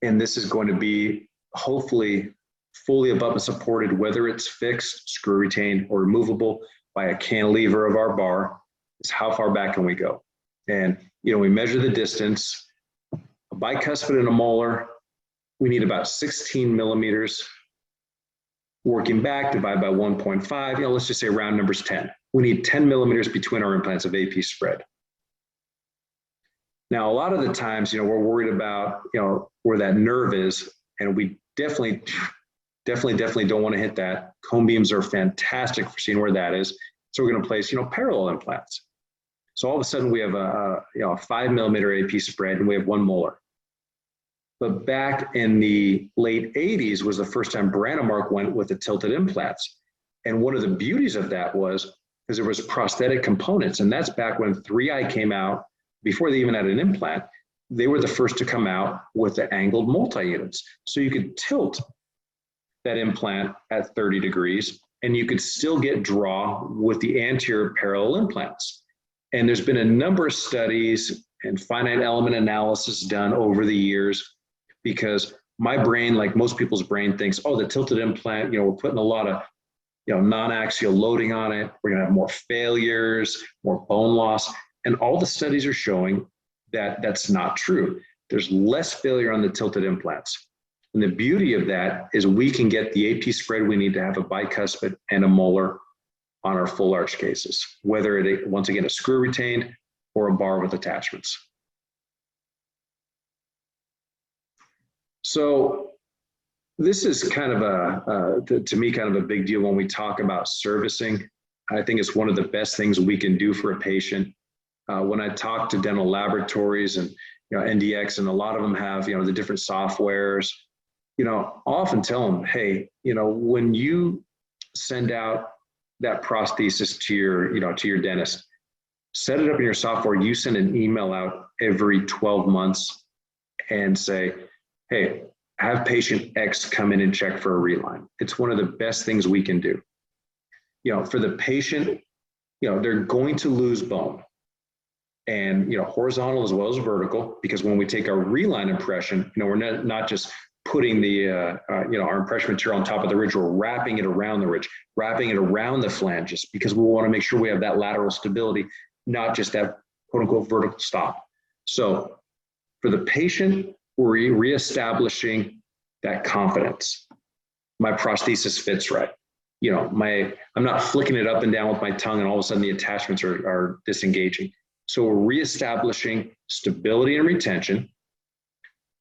and this is going to be hopefully fully abutment supported, whether it's fixed, screw retained, or removable by a cantilever of our bar, is how far back can we go? And, we measure the distance. A bicuspid and a molar, we need about 16 millimeters. Working back, divide by 1.5, let's just say round numbers 10. We need 10 millimeters between our implants of AP spread. Now, a lot of the times, we're worried about, where that nerve is, and we definitely don't want to hit that. Cone beams are fantastic for seeing where that is. So we're going to place, parallel implants. So all of a sudden we have a 5 millimeter AP spread and we have one molar. But back in the late 80s was the first time Brandemark went with the tilted implants. And one of the beauties of that was because there was prosthetic components, and that's back when 3i came out, before they even had an implant. They were the first to come out with the angled multi-units. So you could tilt that implant at 30 degrees and you could still get draw with the anterior parallel implants. And there's been a number of studies and finite element analysis done over the years, because my brain, like most people's brain, thinks, oh, the tilted implant, we're putting a lot of non-axial loading on it. We're gonna have more failures, more bone loss. And all the studies are showing that that's not true. There's less failure on the tilted implants. And the beauty of that is we can get the AP spread we need to have a bicuspid and a molar on our full arch cases, whether it, once again, a screw retained or a bar with attachments. So this is kind of to me, kind of a big deal when we talk about servicing. I think it's one of the best things we can do for a patient. When I talk to dental laboratories and NDX, and a lot of them have the different softwares, I'll often tell them, hey, when you send out that prosthesis to your dentist, set it up in your software. You send an email out every 12 months and say, hey, have patient X come in and check for a reline. It's one of the best things we can do. For the patient, they're going to lose bone, and horizontal as well as vertical, because when we take our reline impression, we're not just putting the our impression material on top of the ridge, we're wrapping it around the ridge, wrapping it around the flanges, because we want to make sure we have that lateral stability, not just that quote unquote vertical stop. So for the patient, we're reestablishing that confidence. My prosthesis fits right. I'm not flicking it up and down with my tongue and all of a sudden the attachments are disengaging. So we're reestablishing stability and retention.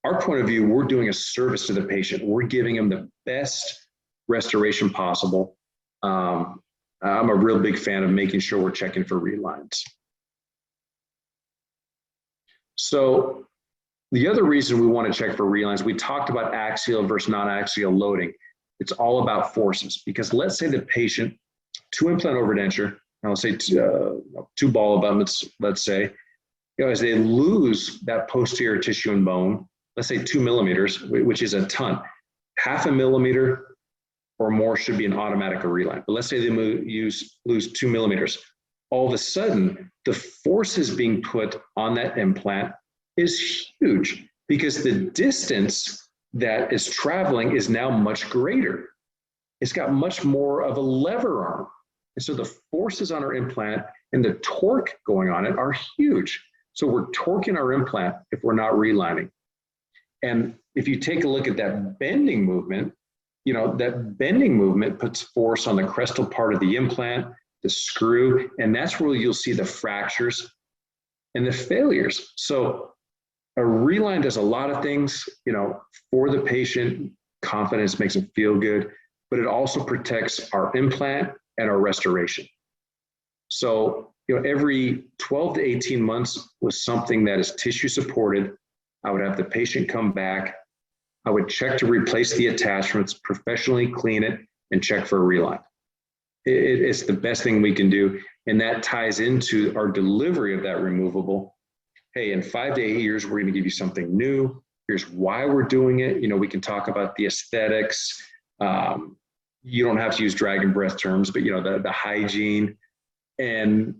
Our point of view, we're doing a service to the patient. We're giving them the best restoration possible. I'm a real big fan of making sure we're checking for relines. So the other reason we want to check for relines, we talked about axial versus non-axial loading. It's all about forces, because let's say the patient, 2 implant overdenture, I'll say 2 ball abutments, let's say, as they lose that posterior tissue and bone, let's say 2 millimeters, which is a ton, 0.5 millimeter or more should be an automatic reline. But let's say they lose 2 millimeters. All of a sudden, the forces being put on that implant is huge, because the distance that is traveling is now much greater. It's got much more of a lever arm. And so the forces on our implant and the torque going on it are huge. So we're torquing our implant if we're not relining. And if you take a look at that bending movement, that bending movement puts force on the crestal part of the implant, the screw, and that's where you'll see the fractures and the failures. So a reline does a lot of things, for the patient. Confidence makes them feel good, but it also protects our implant and our restoration. So, every 12 to 18 months with something that is tissue supported, I would have the patient come back. I would check to replace the attachments, professionally clean it, and check for a reline. It's the best thing we can do. And that ties into our delivery of that removable. Hey, in 5 to 8 years, we're going to give you something new. Here's why we're doing it. We can talk about the aesthetics. You don't have to use dragon breath terms, but the hygiene, and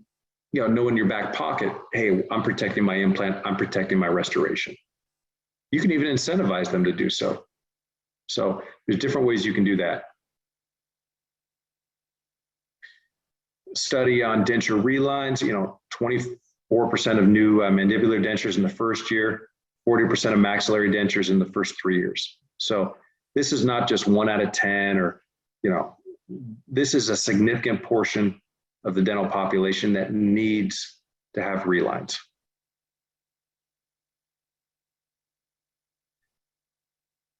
know in your back pocket, hey, I'm protecting my implant, I'm protecting my restoration. You can even incentivize them to do so. So there's different ways you can do that. Study on denture relines, 24% of new mandibular dentures in the first year, 40% of maxillary dentures in the first 3 years. So this is not just 1 out of 10 or, this is a significant portion of the dental population that needs to have relines.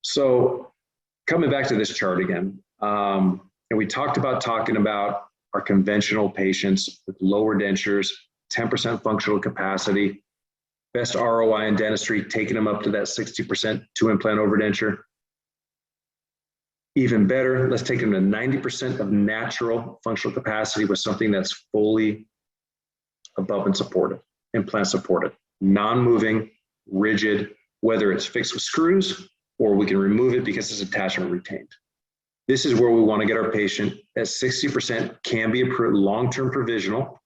So coming back to this chart again, and we talked about our conventional patients with lower dentures, 10% functional capacity, best ROI in dentistry, taking them up to that 60% 2-implant overdenture. Even better, let's take them to 90% of natural functional capacity with something that's fully abutment supported, implant supported, non-moving, rigid, whether it's fixed with screws or we can remove it because it's attachment retained. This is where we want to get our patient at 60%, can be approved long-term provisional.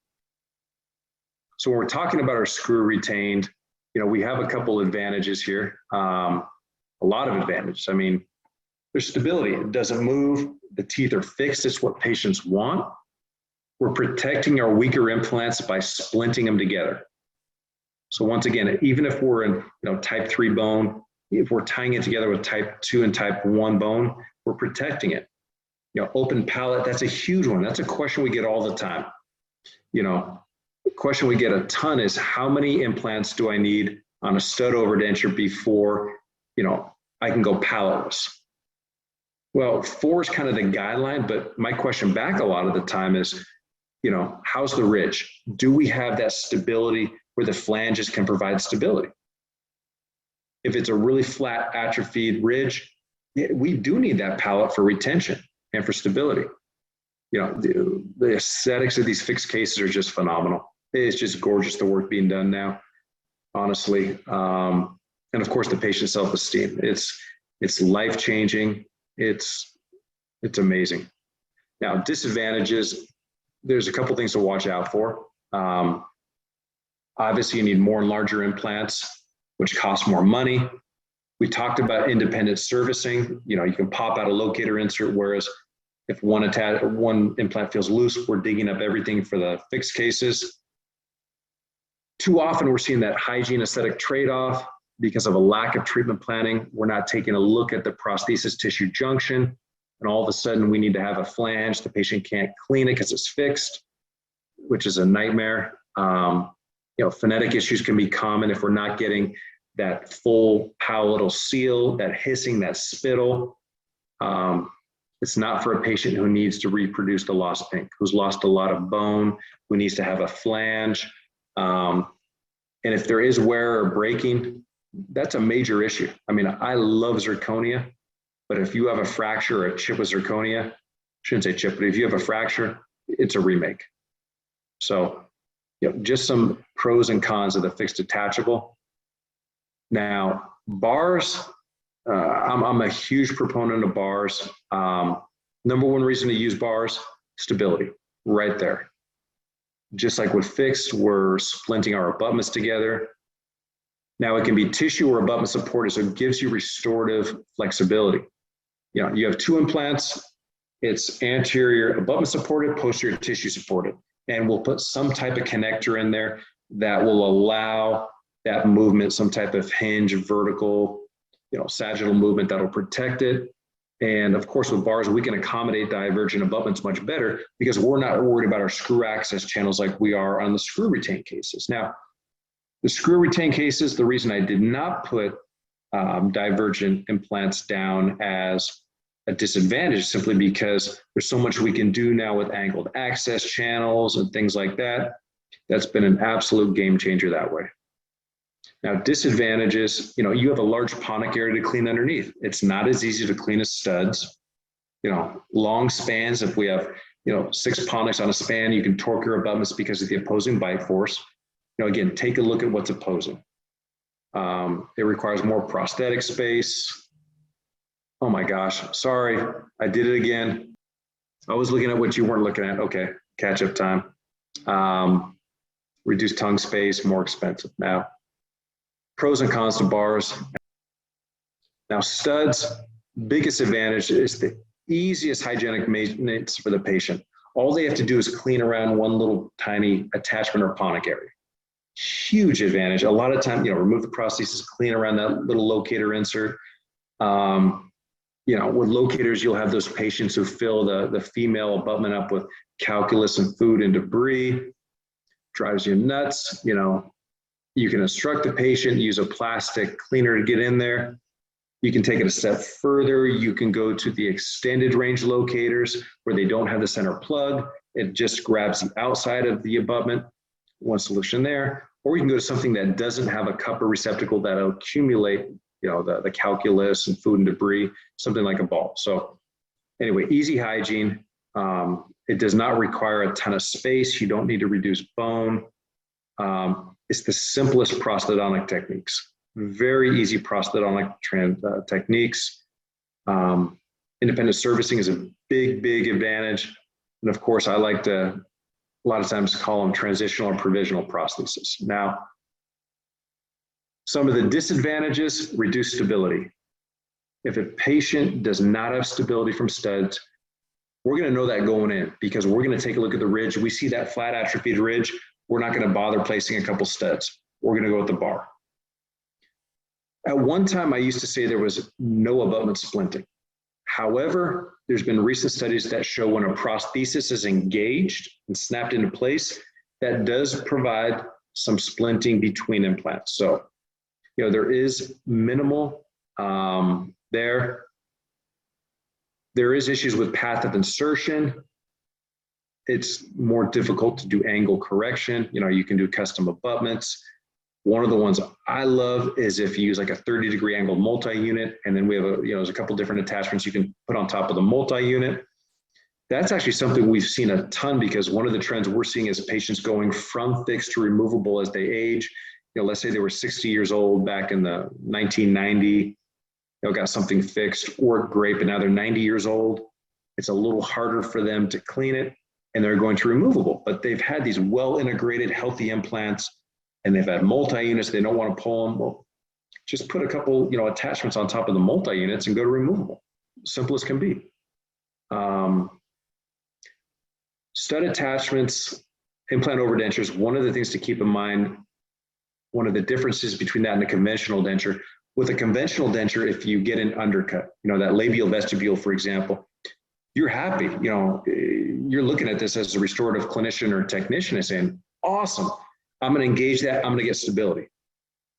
So when we're talking about our screw retained, we have a couple advantages here, a lot of advantages. I mean, there's stability, it doesn't move, the teeth are fixed, it's what patients want. We're protecting our weaker implants by splinting them together. So once again, even if we're in type 3 bone, if we're tying it together with type 2 and type 1 bone, we're protecting it. Open palate, that's a huge one. That's a question we get all the time. The question we get a ton is, how many implants do I need on a stud overdenture before, I can go palateless? Well, 4 is kind of the guideline, but my question back a lot of the time is, how's the ridge? Do we have that stability where the flanges can provide stability? If it's a really flat atrophied ridge, we do need that palate for retention and for stability. The aesthetics of these fixed cases are just phenomenal. It's just gorgeous, the work being done now, honestly. And of course, the patient self-esteem. It's life-changing. It's amazing. Now, disadvantages, there's a couple things to watch out for. Obviously, you need more and larger implants, which cost more money. We talked about independent servicing. You can pop out a locator insert, whereas if one implant feels loose, we're digging up everything for the fixed cases. Too often, we're seeing that hygiene aesthetic trade-off because of a lack of treatment planning. We're not taking a look at the prosthesis tissue junction, and all of a sudden we need to have a flange. The patient can't clean it because it's fixed, which is a nightmare. Phonetic issues can be common if we're not getting that full palatal seal, that hissing, that spittle. It's not for a patient who needs to reproduce the lost pink, who's lost a lot of bone, who needs to have a flange. And if there is wear or breaking, that's a major issue. I mean, I love zirconia, but if you have a fracture or a chip with zirconia, I shouldn't say chip, but if you have a fracture, it's a remake. So, just some pros and cons of the fixed detachable. Now, bars, I'm a huge proponent of bars. Number one reason to use bars, stability, right there. Just like with fixed, we're splinting our abutments together. Now it can be tissue or abutment supported, so it gives you restorative flexibility. You have 2 implants, it's anterior abutment supported, posterior tissue supported. And we'll put some type of connector in there that will allow that movement, some type of hinge, vertical, sagittal movement that'll protect it. And of course, with bars, we can accommodate divergent abutments much better because we're not worried about our screw access channels like we are on the screw retain cases. Now, the screw retain cases, the reason I did not put divergent implants down as a disadvantage simply because there's so much we can do now with angled access channels and things like that. That's been an absolute game changer that way. Now, disadvantages, you have a large ponic area to clean underneath. It's not as easy to clean as studs. Long spans, if we have, 6 ponics on a span, you can torque your abutments because of the opposing bite force. Again, take a look at what's opposing. It requires more prosthetic space. Oh my gosh, sorry, I did it again. I was looking at what you weren't looking at. Okay, catch up time. Reduced tongue space, more expensive. Now, pros and cons to bars. Now studs, Biggest advantage is the easiest hygienic maintenance for the patient. All they have to do is clean around one little tiny attachment or ponic area. Huge advantage. A lot of time, remove the prosthesis, clean around that little locator insert. With locators, you'll have those patients who fill the female abutment up with calculus and food and debris. Drives you nuts. You can instruct the patient, use a plastic cleaner to get in there. You can take it a step further. You can go to the extended range locators where they don't have the center plug. It just grabs the outside of the abutment. One solution there. Or you can go to something that doesn't have a cup or receptacle that'll accumulate, the calculus and food and debris, something like a ball. So anyway, easy hygiene. It does not require a ton of space. You don't need to reduce bone. It's the simplest prosthodontic techniques. Very easy prosthodontic techniques. Independent servicing is a big, big advantage. And of course, I like to a lot of times call them transitional or provisional prosthesis. Now, some of the disadvantages, reduced stability. If a patient does not have stability from studs, we're going to know that going in because we're going to take a look at the ridge. We see that flat atrophied ridge. We're not going to bother placing a couple studs. We're going to go with the bar. At one time, I used to say there was no abutment splinting. However, there's been recent studies that show when a prosthesis is engaged and snapped into place, that does provide some splinting between implants. So, there is minimal there. There is issues with path of insertion. It's more difficult to do angle correction. You can do custom abutments. One of the ones I love is if you use like a 30-degree angle multi-unit, and then we have there's a couple different attachments you can put on top of the multi-unit. That's actually something we've seen a ton because one of the trends we're seeing is patients going from fixed to removable as they age. Let's say they were 60 years old back in the 1990, got something fixed, worked great, but now they're 90 years old. It's a little harder for them to clean it, and they're going to removable. But they've had these well-integrated, healthy implants, and they've had multi-units. They don't want to pull them. Well, just put a couple, attachments on top of the multi-units and go to removable. Simple as can be. Stud attachments, implant overdentures. One of the things to keep in mind, one of the differences between that and a conventional denture. With a conventional denture, if you get an undercut, that labial vestibule, for example, you're happy. You're looking at this as a restorative clinician or technician and saying, awesome, I'm going to engage that. I'm going to get stability.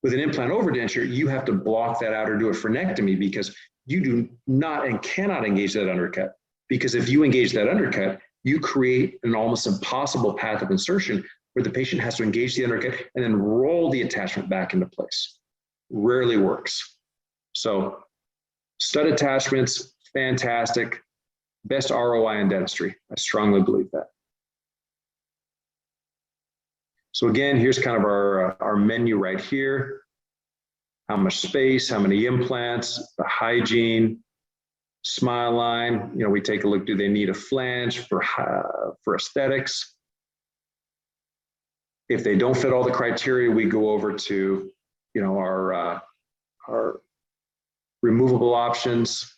With an implant overdenture, you have to block that out or do a frenectomy because you do not and cannot engage that undercut. Because if you engage that undercut, you create an almost impossible path of insertion where the patient has to engage the undercut and then roll the attachment back into place. Rarely works. So stud attachments, fantastic. Best ROI in dentistry. I strongly believe that. So again, here's kind of our menu right here. How much space, how many implants, the hygiene, smile line. We take a look, do they need a flange for aesthetics? If they don't fit all the criteria, we go over to, our removable options.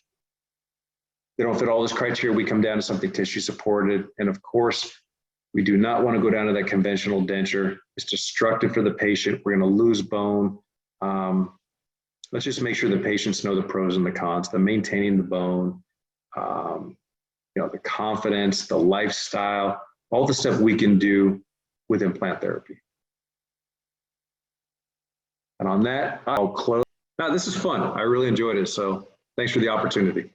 They don't fit all this criteria, we come down to something tissue supported. And of course, we do not want to go down to that conventional denture. It's destructive for the patient. We're going to lose bone. Let's just make sure the patients know the pros and the cons, the maintaining the bone, the confidence, the lifestyle, all the stuff we can do with implant therapy. And on that, I'll close. Now, this is fun. I really enjoyed it. So thanks for the opportunity.